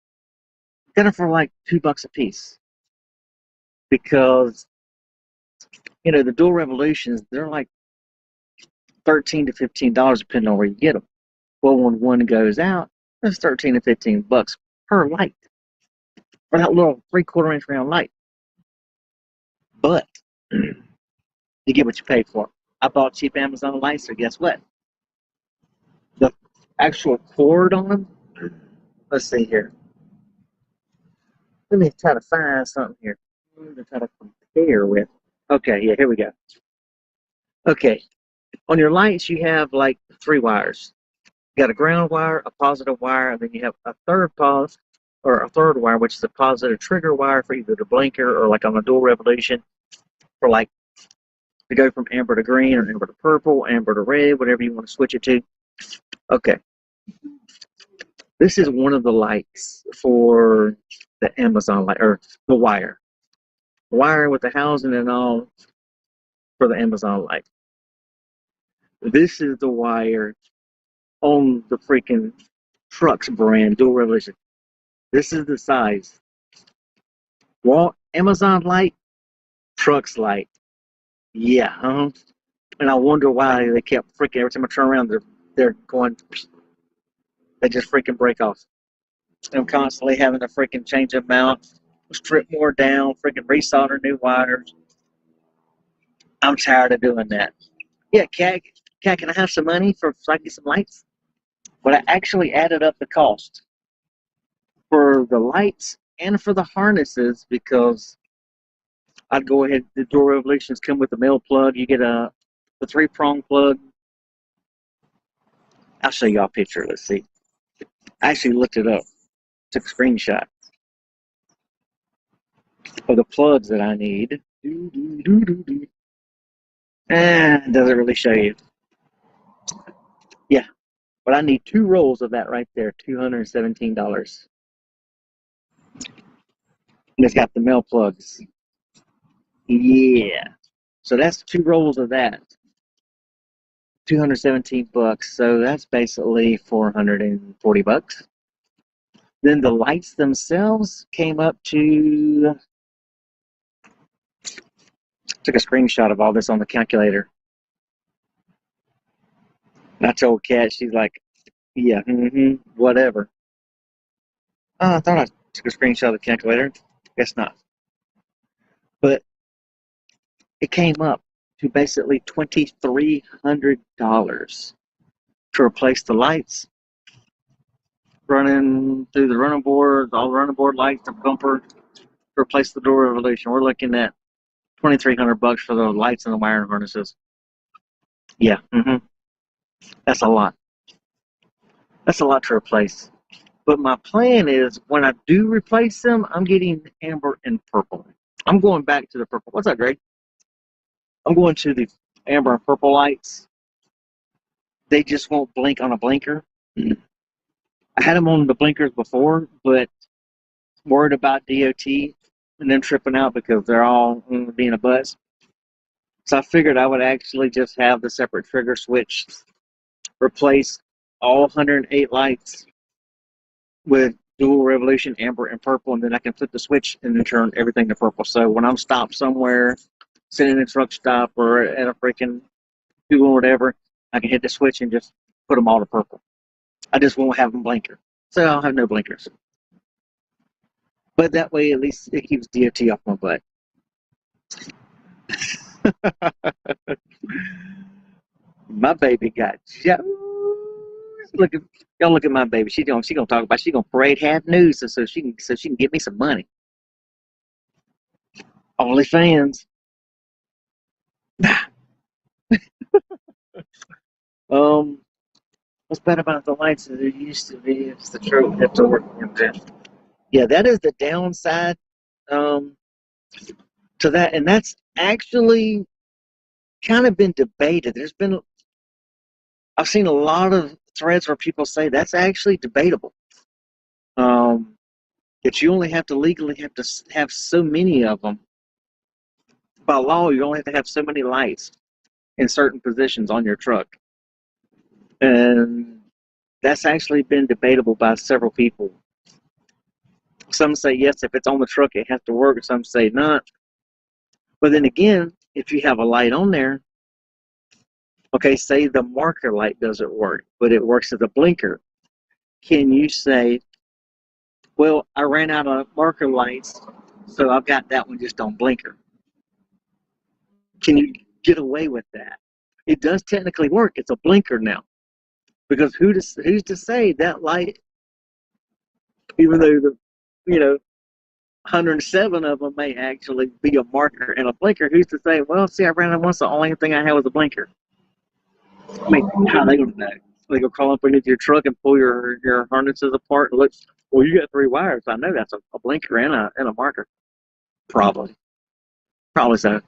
got them for like $2 a piece because the dual revolutions, they're like $13 to $15 depending on where you get them. Well, when one goes out, it's 13 to $15 per light for that little 3/4 inch round light. But you get what you pay for. I bought cheap Amazon lights, so guess what? The actual cord on them. Let's see here. Let me try to find something here to try to compare with. Okay, yeah, here we go. Okay, on your lights, you have like 3 wires. You got a ground wire, a positive wire, and then you have a third wire, which is a positive trigger wire for either the blinker or like on the dual revolution for like to go from amber to green or amber to purple, amber to red, whatever you want to switch it to. Okay. This is one of the lights for the Amazon light, or the wire. The wire with the housing and all for the Amazon light. This is the wire on the freaking trucks brand, Dual Revolution. This is the size. Amazon light, trucks light. Yeah, And I wonder why they kept freaking, every time I turn around, they're going, they just freaking break off. I'm constantly having to freaking change them out, strip more down, freaking resolder new wires. I'm tired of doing that. Yeah, Cat, can I have some money so I can get some lights? But I actually added up the cost for the lights and for the harnesses because I'd go ahead. The Dual Revolutions come with a male plug. You get the 3-prong plug. I'll show y'all a picture. Let's see. I actually looked it up. Took a screenshot of the plugs that I need. It doesn't really show you. Yeah, but I need 2 rolls of that right there. $217. And it's got the male plugs. Yeah. So that's 2 rolls of that. $217. So that's basically $440. Then the lights themselves came up to, took a screenshot of all this on the calculator. And I told Kat, she's like, yeah, whatever. Oh, I thought I took a screenshot of the calculator. Guess not. But it came up to basically $2,300 to replace the lights running through the running board, all the running board lights, the bumper, to replace the Dual Revolution. We're looking at $2,300 for the lights and the wiring harnesses. Yeah, that's a lot. That's a lot to replace. But my plan is when I do replace them, I'm getting amber and purple. I'm going back to the purple. What's that, Greg? I'm going to the amber and purple lights. They just won't blink on a blinker. I had them on the blinkers before, but worried about DOT and them tripping out because they're all being a buzz. So I figured I would actually just have the separate trigger switch replace all 108 lights with dual revolution, amber and purple, and then I can flip the switch and then turn everything to purple. So when I'm stopped somewhere, sitting in a truck stop or at a freaking Google or whatever, I can hit the switch and just put them all to purple. I just won't have them blinker. So I'll have no blinkers. But that way, at least it keeps DOT off my butt. My baby got Joe. Look at y'all. Look at my baby. She gonna talk about. She gonna parade half news so she can get me some money. Only fans. Um, what's bad about the lights that there used to be? It's the truth. Have to work with them. Yeah, that is the downside. Um, to that, and that's actually kind of been debated. I've seen a lot of threads where people say that's actually debatable. Um, that you only have to legally have to have so many of them. By law, you only have to have so many lights in certain positions on your truck. And that's actually been debatable by several people. Some say yes, if it's on the truck, it has to work. Some say not. But then again, if you have a light on there, okay, say the marker light doesn't work, but it works as a blinker. Can you say, well, I ran out of marker lights, so I've got that one just on blinker? Can you get away with that? It does technically work. It's a blinker now. Because who's to say that light, even though you know 107 of them may actually be a marker and a blinker, who's to say, well, see, I ran it once, the only thing I had was a blinker. I mean, how are they going to know? They go crawl up underneath your truck and pull your harnesses apart and look, well, you got three wires. I know that's a blinker and a marker. Probably. Probably so.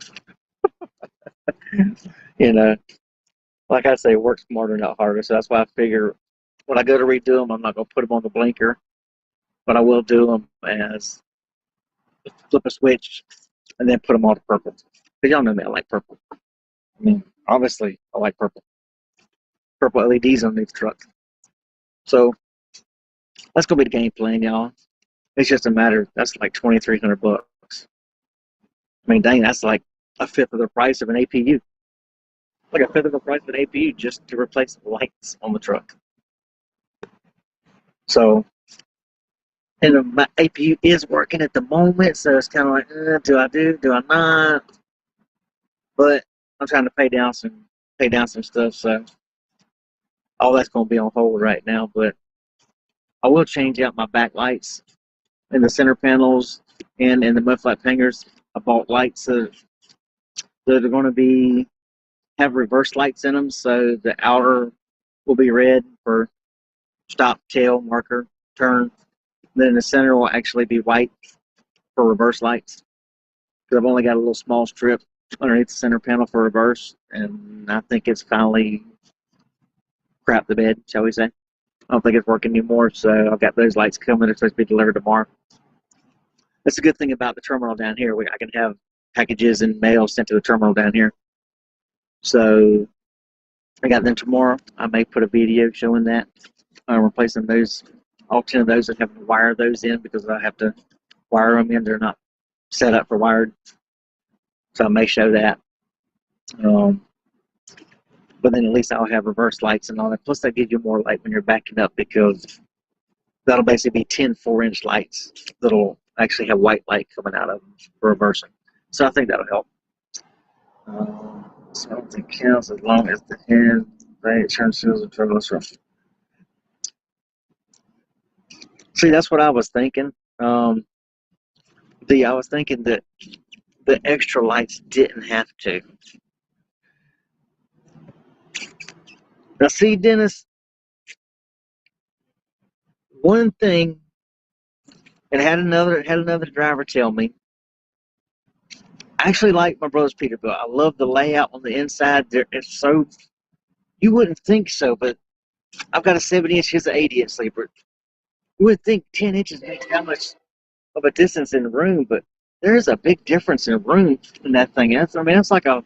You know, like I say, work smarter, not harder. So that's why I figure when I go to redo them, I'm not going to put them on the blinker, but I will do them as flip a switch and then put them on to purple. Because y'all know me, I like purple. I mean, obviously, I like purple. Purple LEDs on these trucks. So that's going to be the game plan, y'all. It's just a matter, that's like $2,300. I mean, dang, that's like a fifth of the price of an APU. Like a fifth of the price of an APU just to replace the lights on the truck. So, and my APU is working at the moment, so it's kind of like, do I do? Do I not? But I'm trying to pay down some stuff, so all that's going to be on hold right now. But I will change out my back lights in the center panels and in the mud flap hangers. I bought lights that are going to have reverse lights in them, so the outer will be red for stop, tail, marker, turn. Then the center will actually be white for reverse lights. Because I've only got a little small strip underneath the center panel for reverse, and I think it's finally crapped the bed, shall we say. I don't think it's working anymore, so I've got those lights coming. They're supposed to be delivered tomorrow. That's a good thing about the terminal down here. I can have packages and mail sent to the terminal down here. So I got them tomorrow. I may put a video showing that. I'm replacing those, all 10 of those, and having to wire those in because I have to wire them in. They're not set up for wired. So I may show that. But then at least I'll have reverse lights and all that. Plus, that gives you more light when you're backing up because that'll basically be 10 4-inch lights that'll actually have white light coming out of them for reversing. So I think that'll help. So I don't think it counts as long as the hand they turn seals and turbulence from. See, that's what I was thinking. I was thinking that the extra lights didn't have to. Now, see, Dennis, One thing, and had another driver tell me, I actually like my brother's Peterbilt. I love the layout on the inside. It's so, you wouldn't think so, but I've got a 70-inch, he's an 80-inch sleeper. You would think 10 inches makes that much of a distance in room, but there's a big difference in room in that thing. I mean, it's like the,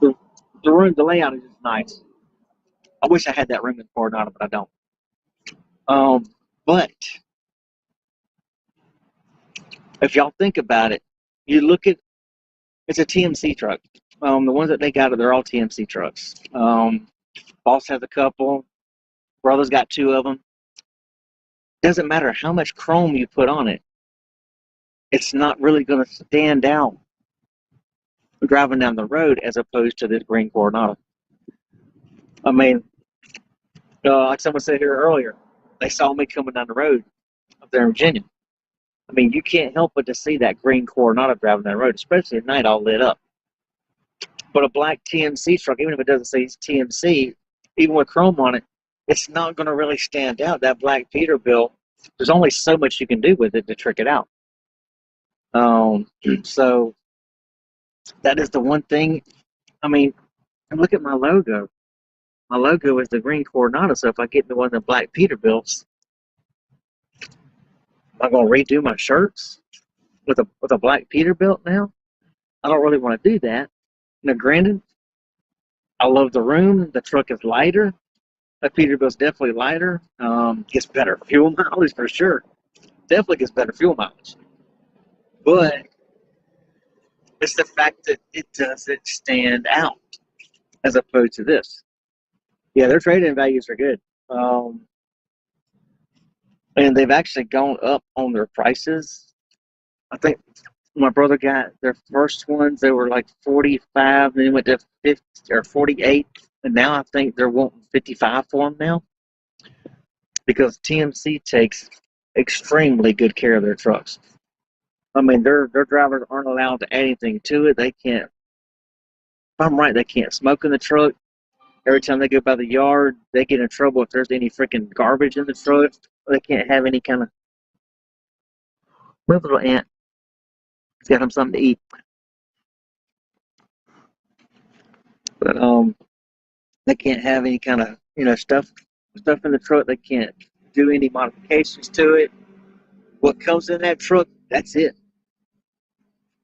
the room, the layout is just nice. I wish I had that room in Coronado, but I don't. But if y'all think about it, you look at, it's a TMC truck. The ones that they got, they're all TMC trucks. Boss has a couple. Brother's got two of them. Doesn't matter how much chrome you put on it, it's not really going to stand out driving down the road as opposed to this green Coronado. I mean, like someone said here earlier, they saw me coming down the road up there in Virginia. I mean, you can't help but to see that green Coronado driving down the road, especially at night, all lit up. But a black TMC truck, even if it doesn't say TMC, even with chrome on it, it's not going to really stand out. That black Peterbilt, there's only so much you can do with it to trick it out. So that is the one thing. I mean, look at my logo. My logo is the green Coronado. So if I get into one of the black Peterbilts, I'm going to redo my shirts with a black Peterbilt now. I don't really want to do that. Now, granted, I love the room. The truck is lighter. The Peterbilt's definitely lighter. Gets better fuel mileage for sure. Definitely gets better fuel mileage. But it's the fact that it doesn't stand out as opposed to this. Yeah, their trade-in values are good. And they've actually gone up on their prices. I think my brother got their first ones, they were like 45, then they went to 50 or 48, and now I think they're wanting 55 for them now because TMC takes extremely good care of their trucks. I mean, their drivers aren't allowed to add anything to it. They can't, if I'm right, they can't smoke in the truck. Every time they go by the yard, they get in trouble if there's any freaking garbage in the truck. They can't have any kind of, move, little ant. It's got him something to eat. But they can't have any kind of stuff in the truck. They can't do any modifications to it. What comes in that truck, that's it.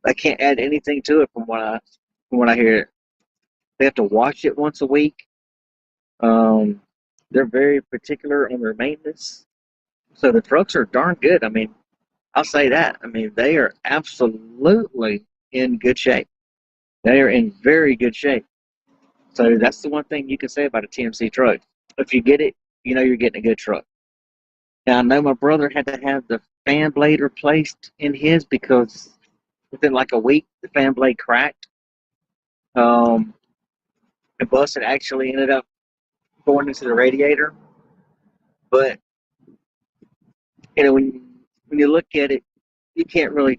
They can't add anything to it from what I hear. They have to wash it once a week. Um, they're very particular on their maintenance. So the trucks are darn good. I mean, I'll say that. I mean, they are absolutely in good shape. They are in very good shape. So that's the one thing you can say about a TMC truck. If you get it, you know you're getting a good truck. Now I know my brother had to have the fan blade replaced in his because within like a week the fan blade cracked. Um, the bus had actually ended up going into the radiator. But when you look at it, you can't really,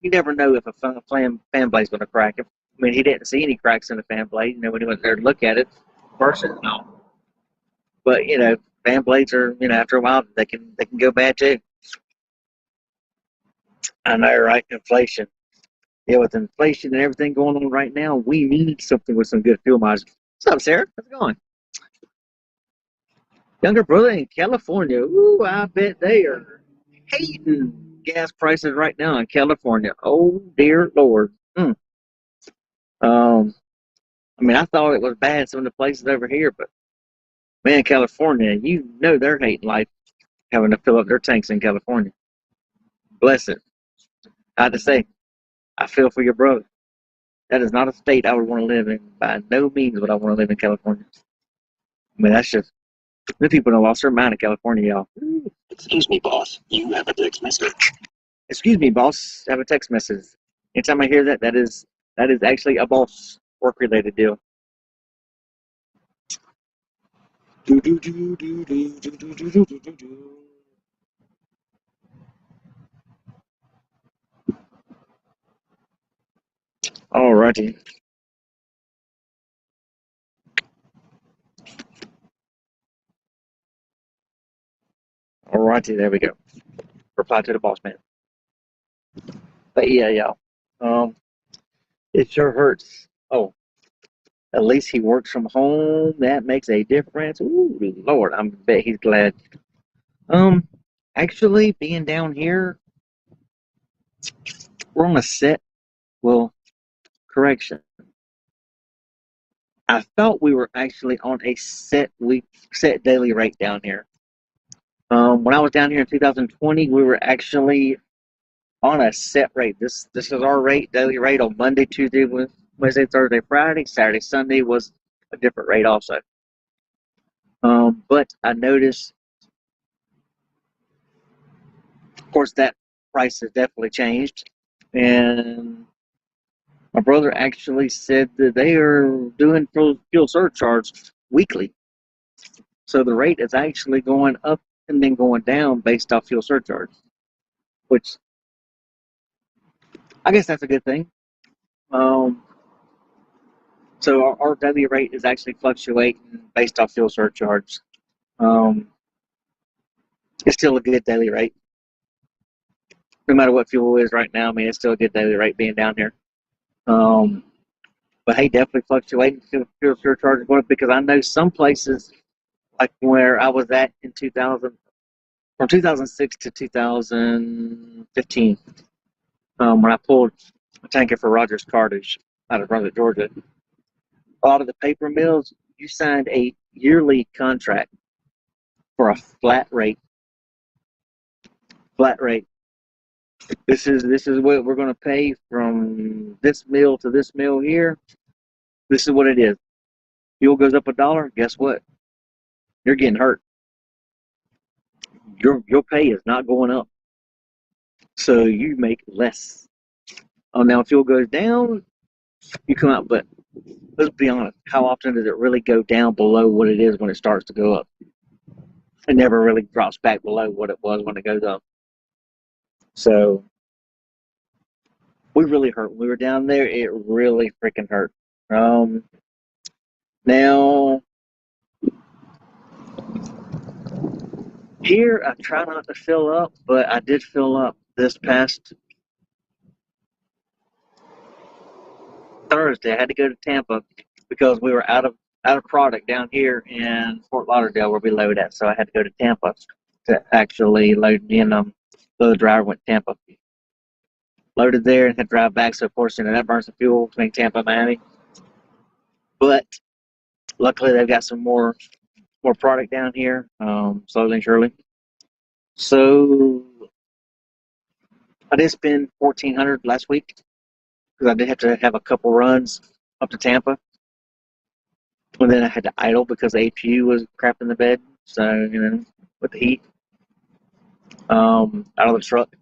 you never know if a fan blade's going to crack. I mean, he didn't see any cracks in the fan blade. When he went there to look at it, person, no. But fan blades are, after a while they can go bad too. I know, right? Inflation. Yeah, with inflation and everything going on right now, we need something with some good fuel mileage. What's up, Sarah? How's it going? Younger brother in California. Ooh, I bet they are hating gas prices right now in California. Oh dear Lord. Um, I mean, I thought it was bad some of the places over here, but man, California, they're hating life having to fill up their tanks in California. Bless it. I have to say, I feel for your brother. That is not a state I would want to live in. By no means would I want to live in California. I mean, that's just, the people that lost their mind in California, y'all. Excuse me, boss. You have a text message. Excuse me, boss. I have a text message. Anytime I hear that, that is actually a boss work related deal. Do, do, do, do, do, do, do, do, do, do, do. Alrighty. Alrighty, there we go. Reply to the boss man. But yeah, y'all. It sure hurts. Oh, at least he works from home. That makes a difference. Ooh, Lord, I bet he's glad. Um, actually, being down here, we're on a set. Well, correction. I thought we were actually on a set daily rate down here. When I was down here in 2020, we were actually on a set rate. This is our rate, daily rate on Monday, Tuesday, Wednesday, Thursday, Friday. Saturday, Sunday was a different rate also. But I noticed, of course, that price has definitely changed. And my brother actually said that they are doing fuel surcharge weekly. So the rate is actually going up and then going down based off fuel surcharge, which I guess that's a good thing. Um, so our daily rate is actually fluctuating based off fuel surcharge. Um, it's still a good daily rate, no matter what fuel is right now. I mean, it's still a good daily rate being down here. Um, but hey, definitely fluctuating fuel surcharge going up because I know some places like where I was at in 2000, from 2006 to 2015, when I pulled a tanker for Rogers Cartage out of Brunswick, Georgia. A lot of the paper mills, you signed a yearly contract for a flat rate. Flat rate. This is what we're going to pay from this mill to this mill here. This is what it is. Fuel goes up $1. Guess what? You're getting hurt. Your pay is not going up, so you make less. Oh, now if fuel goes down, you come out. But let's be honest. How often does it really go down below what it is when it starts to go up? It never really drops back below what it was when it goes up. So we really hurt. When we were down there, it really freaking hurt. Um, now here, I try not to fill up, but I did fill up this past Thursday. I had to go to Tampa because we were out of product down here in Fort Lauderdale where we load at. So I had to go to Tampa to actually load in. So the driver went to Tampa, loaded there, and had to drive back. So of course, that burns some fuel between Tampa and Miami. But luckily, they've got some more product down here, slowly and surely. So I did spend 1,400 last week because I did have to have a couple runs up to Tampa, and then I had to idle because the APU was crap in the bed. So with the heat, out of the truck,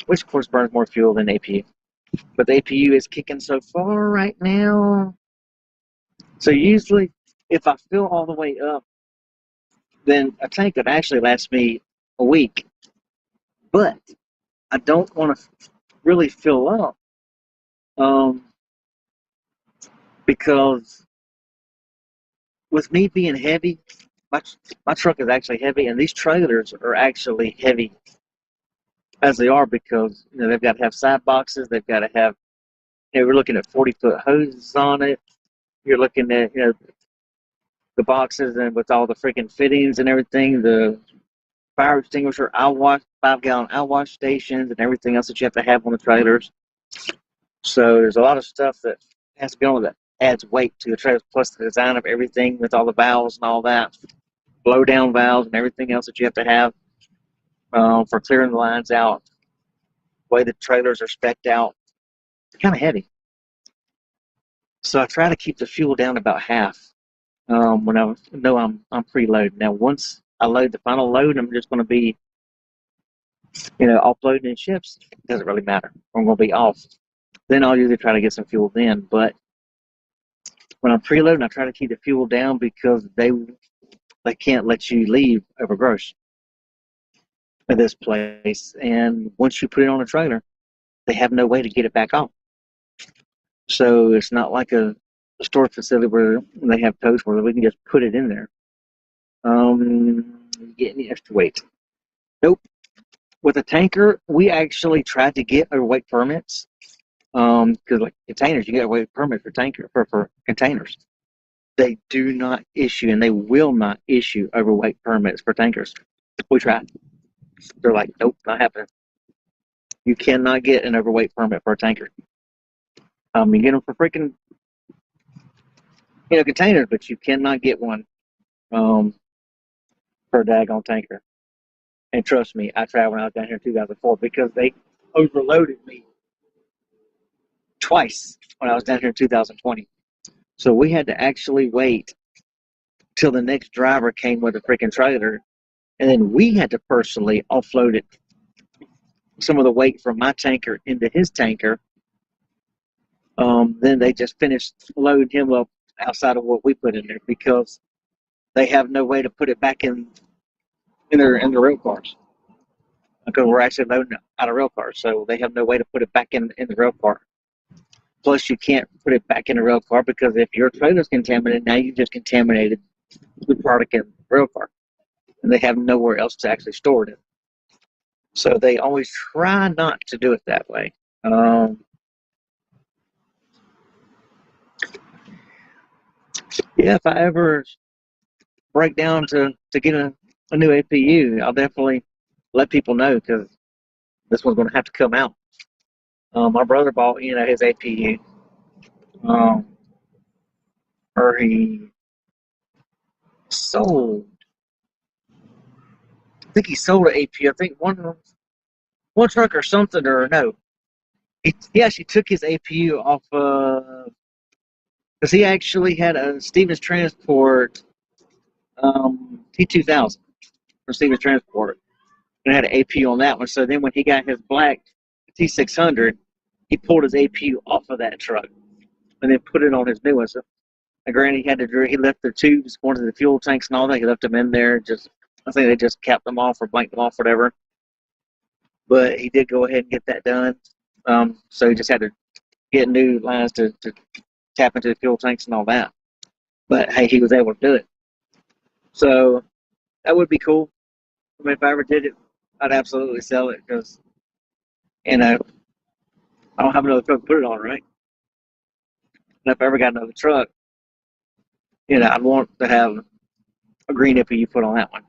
which of course burns more fuel than APU. But the APU is kicking so far right now. So usually, if I fill all the way up, then a tank could actually last me a week. But I don't want to really fill up um, because with me being heavy, my, my truck is actually heavy, and these trailers are actually heavy as they are because they've got to have side boxes. They've got to have. We're looking at 40-foot hoses on it. You're looking at the boxes and with all the freaking fittings and everything. The fire extinguisher, outwash, 5-gallon outwash stations, and everything else that you have to have on the trailers. So there's a lot of stuff that has to be on that adds weight to the trailers, plus the design of everything with all the valves and all that, blow down valves and everything else that you have to have for clearing the lines out. The way the trailers are specced out, it's kind of heavy. So I try to keep the fuel down about half when I know I'm preloaded. Now once I load the final load, I'm just going to be offloading in ships. It doesn't really matter. I'm going to be off. Then I'll usually try to get some fuel then. But when I'm preloading, I try to keep the fuel down because they can't let you leave over gross at this place. And once you put it on a trailer, they have no way to get it back off. So it's not like a storage facility where they have totes where we can just put it in there. Get any extra weight. Nope. With a tanker, we actually tried to get overweight permits. Because like containers, you get overweight permit for for containers. They do not issue, and they will not issue overweight permits for tankers. We tried. They're like, nope, not happening. You cannot get an overweight permit for a tanker. You get them for freaking containers, but you cannot get one um, for a daggone tanker. And trust me, I tried when I was down here in 2004 because they overloaded me twice when I was down here in 2020. So we had to actually wait till the next driver came with a freaking trailer, and then we had to personally offload it, some of the weight from my tanker into his tanker. Then they just finished loading him up outside of what we put in there because they have no way to put it back in their rail cars because we're actually loading out of rail cars, so they have no way to put it back in the rail car. Plus, you can't put it back in the rail car because if your trailer's contaminated, now you just contaminated the product in the rail car, and they have nowhere else to actually store it in. So they always try not to do it that way. Yeah, if I ever break down to get a new APU, I'll definitely let people know because this one's going to have to come out. My brother bought his APU, um, or he sold. I think he sold an APU. I think one truck or something or no. He actually took his APU off because he actually had a Stevens Transport T2000 from Stevens Transport and had an APU on that one. So then when he got his black T600, he pulled his APU off of that truck and then put it on his new one. So, granted, he left the tubes going to the fuel tanks and all that. He left them in there. Just I think they just capped them off or blanked them off, whatever. But he did go ahead and get that done. So he just had to get new lines to tap into the fuel tanks and all that. But hey, he was able to do it. So that would be cool. I mean, if I ever did it, I'd absolutely sell it because I don't have another truck to put it on, right? And if I ever got another truck, I'd want to have a green APU put on that one.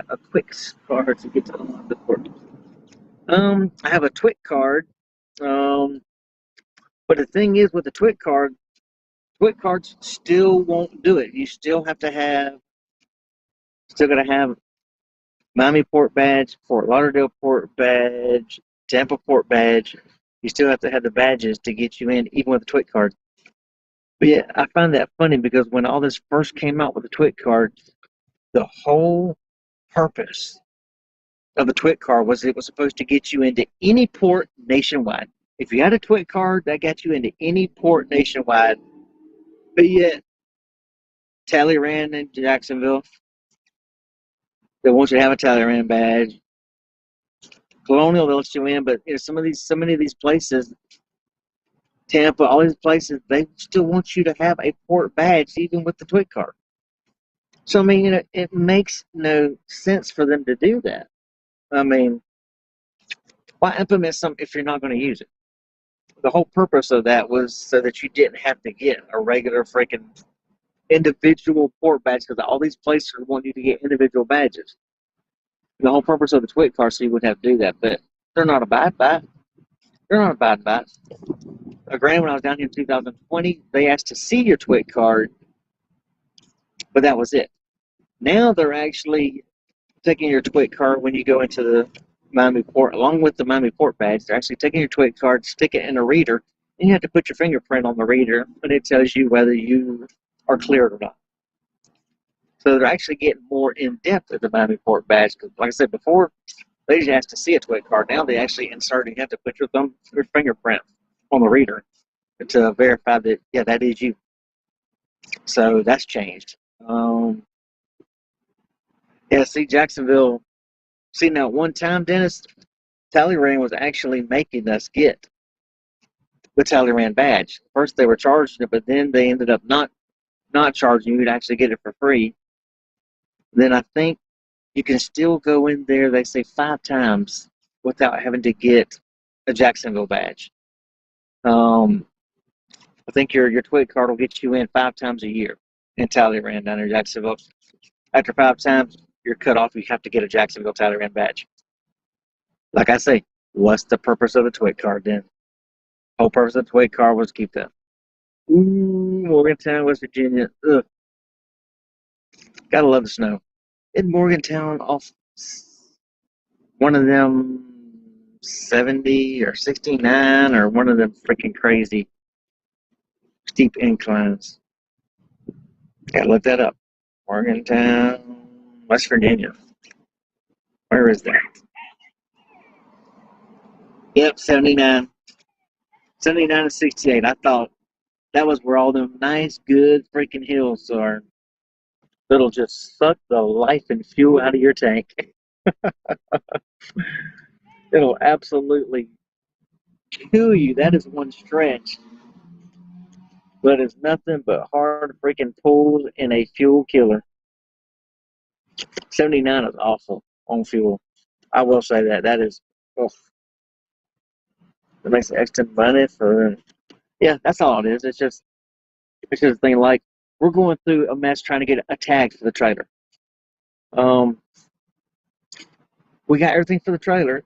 A quick card to get to the port. I have a TWIC card. But the thing is with the TWIC cards still won't do it. You still have to still got to have Miami port badge, Fort Lauderdale port badge, Tampa port badge. You still have to have the badges to get you in, even with the TWIC card. But yeah, I find that funny because when all this first came out with the TWIC card, the whole purpose of the TWIC card was it was supposed to get you into any port nationwide. If you had a TWIC card, that got you into any port nationwide. But yet, Talleyrand in Jacksonville, they want you to have a Talleyrand badge. Colonial, they'll let you in, but so many of these places, Tampa, all these places, they still want you to have a port badge, even with the TWIC card. So I mean, it makes no sense for them to do that. I mean, why implement something if you're not going to use it? The whole purpose of that was so that you didn't have to get a regular freaking individual port badge because all these places want you to get individual badges. The whole purpose of the TWIC card so you wouldn't have to do that, but they're not abiding by it. They're not abiding by it. Granted, when I was down here in 2020, they asked to see your TWIC card, but that was it. Now they're actually taking your TWIC card when you go into the Miami port, along with the Miami port badge. They're actually taking your TWIC card, stick it in a reader, and you have to put your fingerprint on the reader, and it tells you whether you are cleared or not. So they're actually getting more in depth with the Miami port badge. Because, like I said before, they just asked to see a TWIC card. Now they actually insert and you have to put your fingerprint on the reader to verify that that is you. So that's changed. See Jacksonville. See now, one time, Dennis, Talleyrand was actually making us get the Talleyrand badge. First they were charging it, but then they ended up not charging you to actually get it for free. Then I think you can still go in there, they say 5 times without having to get a Jacksonville badge. Um, I think your Twig card will get you in 5 times a year in Talleyrand down in Jacksonville. After 5 times, you're cut off. You have to get a Jacksonville Talleyrand badge. Like I say, what's the purpose of the Twig card then? Whole purpose of the Twig card was to keep them. Ooh, Morgantown, West Virginia. Ugh, gotta love the snow. In Morgantown, off one of them 70 or 69 or one of them freaking crazy steep inclines. Gotta look that up. Morgantown, West Virginia. Where is that? Yep, 79. 79 and 68. I thought that was where all them nice, good freaking hills are. That'll just suck the life and fuel out of your tank. It'll absolutely kill you. That is one stretch. But it's nothing but hard freaking pulls and a fuel killer. 79 is awful on fuel. I will say that. That is, oh, it makes extra money for, yeah, that's all it is. It's just a thing like, we're going through a mess trying to get a tag for the trailer. Um, we got everything for the trailer.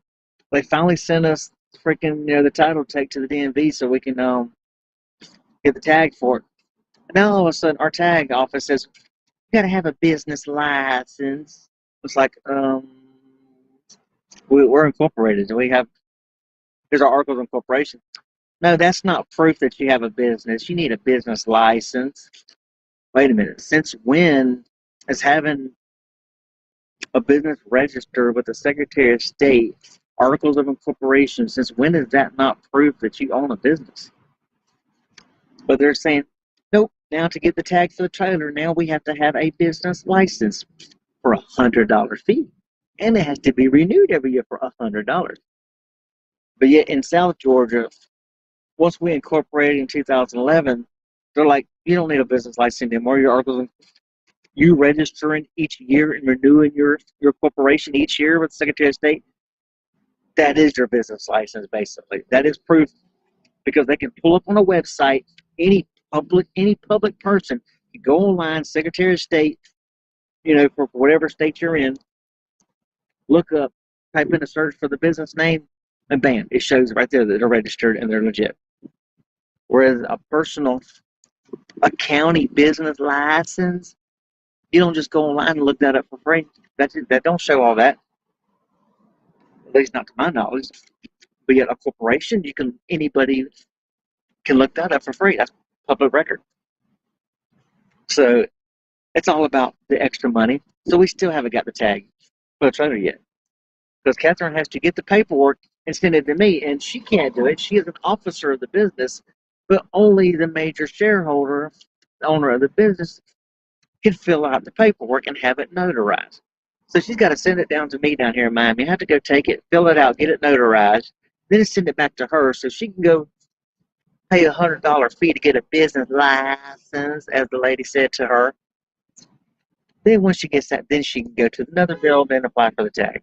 They finally sent us freaking the title take to the DMV so we can get the tag for it. And now all of a sudden, our tag office says you got to have a business license. It's like we're incorporated. We have here's our articles of incorporation. No, that's not proof that you have a business. You need a business license. Wait a minute. Since when is having a business registered with the Secretary of State, articles of incorporation, since when is that not proof that you own a business? But they're saying, nope, now to get the tag for the trailer, now we have to have a business license for $100 fee. And it has to be renewed every year for $100. But yet in South Georgia, once we incorporated in 2011, they're like, you don't need a business license anymore. Your articles, you registering each year and renewing your corporation each year with the Secretary of State, that is your business license, basically. That is proof because they can pull up on a website, any public person can go online, Secretary of State, for whatever state you're in, look up, type in a search for the business name, and bam, it shows right there that they're registered and they're legit. Whereas a county business license, you don't just go online and look that up for free. That don't show all that, at least not to my knowledge. But yet a corporation, anybody can look that up for free. That's public record. So it's all about the extra money. So we still haven't got the tag for the trailer yet. Because Catherine has to get the paperwork and send it to me, and she can't do it. She is an officer of the business, but only the major shareholder, the owner of the business, can fill out the paperwork and have it notarized. So she's got to send it down to me down here in Miami. I have to go take it, fill it out, get it notarized, then send it back to her so she can go pay $100 fee to get a business license, as the lady said to her. Then once she gets that, then she can go to another building and apply for the tag.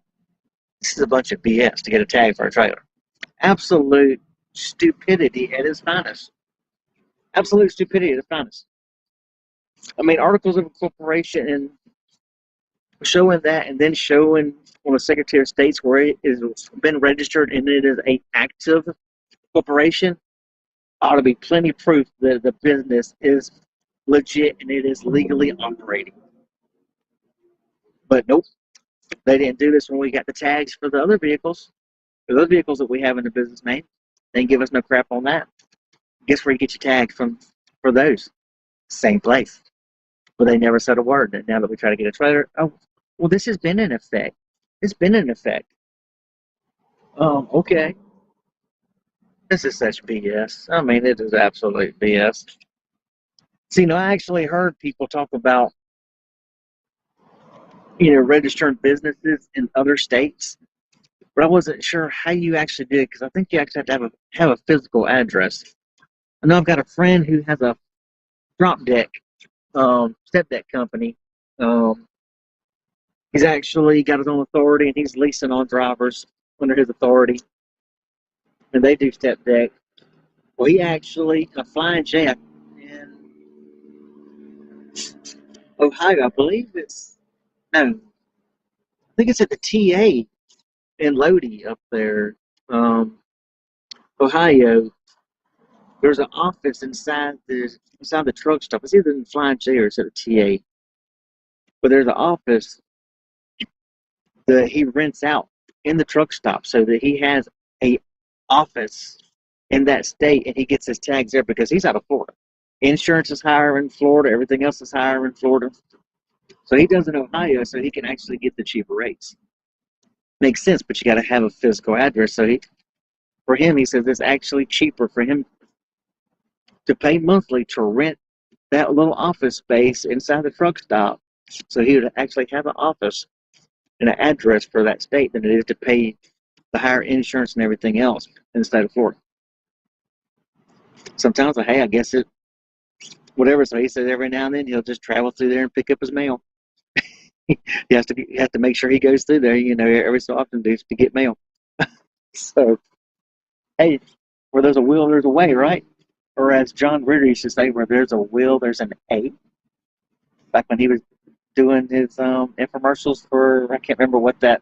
This is a bunch of BS to get a tag for a trailer. Absolute stupidity at its finest. Absolute stupidity at its finest. I mean, articles of incorporation and showing that, and then showing on the Secretary of State's where it has been registered and it is an active corporation, ought to be plenty of proof that the business is legit and it is legally operating. But nope, they didn't do this when we got the tags for the other vehicles. For those vehicles that we have in the business name, they didn't give us no crap on that. Guess where you get your tag from for those? Same place. But they never said a word. And now that we try to get a trailer, oh, well, this has been in effect. It's been in effect. Okay. This is such BS. I mean, it is absolute BS. See, I actually heard people talk about, registering businesses in other states, but I wasn't sure how you actually did because I think you actually have to have a physical address. I know I've got a friend who has a drop deck, step deck company, He's actually got his own authority, and he's leasing on drivers under his authority, and they do step deck. Well, he actually a flying jet in Ohio, I believe it's no, I think it's at the TA in Lodi up there, Ohio. There's an office inside the truck stop. It's either in the Flying J or it's at the TA. But there's an office that he rents out in the truck stop so that he has a office in that state and he gets his tags there because he's out of Florida. Insurance is higher in Florida, everything else is higher in Florida. So he does in Ohio so he can actually get the cheaper rates. Makes sense, but you got to have a physical address. So for him, he says it's actually cheaper for him to pay monthly to rent that little office space inside the truck stop. So he would actually have an office and an address for that state than it is to pay the higher insurance and everything else in the state of Florida. Sometimes, hey, I guess it, whatever. So he says every now and then he'll just travel through there and pick up his mail. he has to make sure he goes through there, every so often to get mail. So, hey, where there's a will, there's a way, right? Or as John Ritter used to say, where there's a will, there's an A. Back when he was doing his infomercials for, I can't remember what that,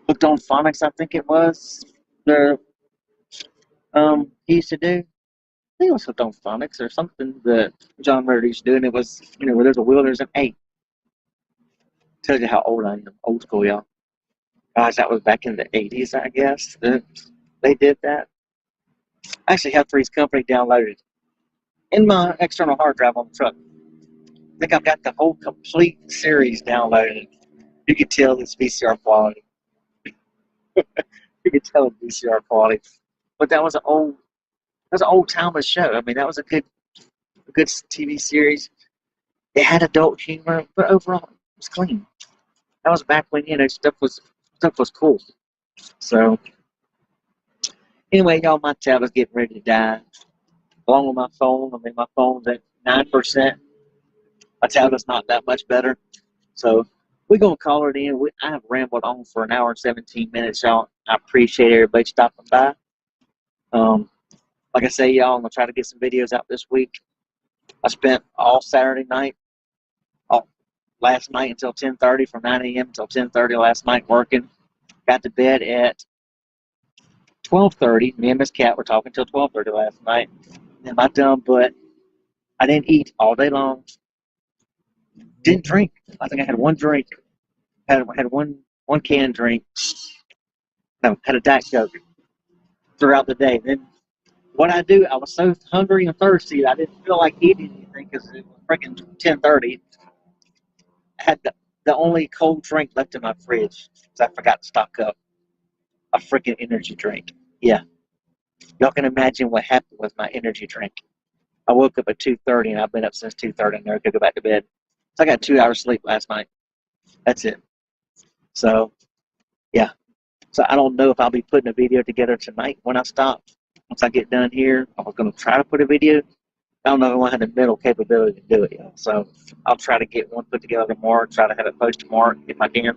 Looked on Phonics, I think it was, the he used to do. I think it was Hooked on Phonics or something that John Ritter used to do, and it was, where there's a will, there's an A. Tells you how old I am, old school, y'all. Gosh, that was back in the 80s, I guess, that they did that. I actually have Three's Company downloaded in my external hard drive on the truck. I think I've got the whole complete series downloaded. You can tell it's VCR quality. You can tell it's VCR quality. But that was an old timeless show. I mean, that was a good TV series. It had adult humor, but overall it was clean. That was back when stuff was cool. So anyway, y'all, my tablet's getting ready to die. Along with my phone, I mean, my phone's at 9%. My tablet's not that much better. So we're going to call it in. I have rambled on for an hour and 17 minutes, y'all. I appreciate everybody stopping by. Like I say, y'all, I'm going to try to get some videos out this week. I spent all Saturday night, all last night until 10:30, from 9 a.m. until 10:30 last night working. Got to bed at 12:30. Me and Miss Cat were talking till 12:30 last night. And my dumb butt, I didn't eat all day long. Didn't drink. I think I had one drink. Had one canned drink. No, had a Diet Coke throughout the day. Then what I do, I was so hungry and thirsty, I didn't feel like eating anything because it was freaking 10:30. I had the only cold drink left in my fridge because I forgot to stock up a freaking energy drink. Yeah, y'all can imagine what happened with my energy drink. I woke up at 2:30 and I've been up since 2:30 and never could go back to bed. So I got 2 hours sleep last night. That's it. So yeah. So I don't know if I'll be putting a video together tonight when I stop. Once I get done here, I was going to try to put a video. I don't know if I have the mental capability to do it yet. So I'll try to get one put together tomorrow, try to have it posted tomorrow if I can.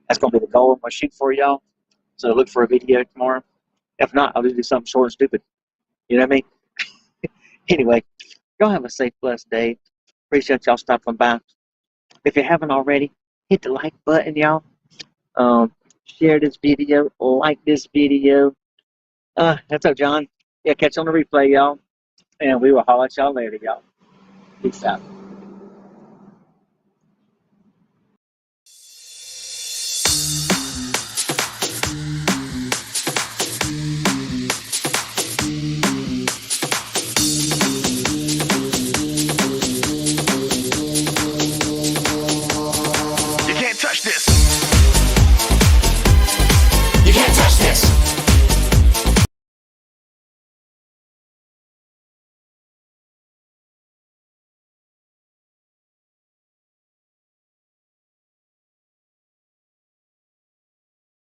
That's going to be the goal I'm going to shoot for y'all. So look for a video tomorrow. If not, I'll just do something short and stupid. You know what I mean? Anyway, y'all have a safe, blessed day. Appreciate y'all stopping by. If you haven't already, hit the like button, y'all. Share this video, like this video. That's up, John. Yeah, catch you on the replay, y'all. And we will holler at y'all later, y'all. Peace out.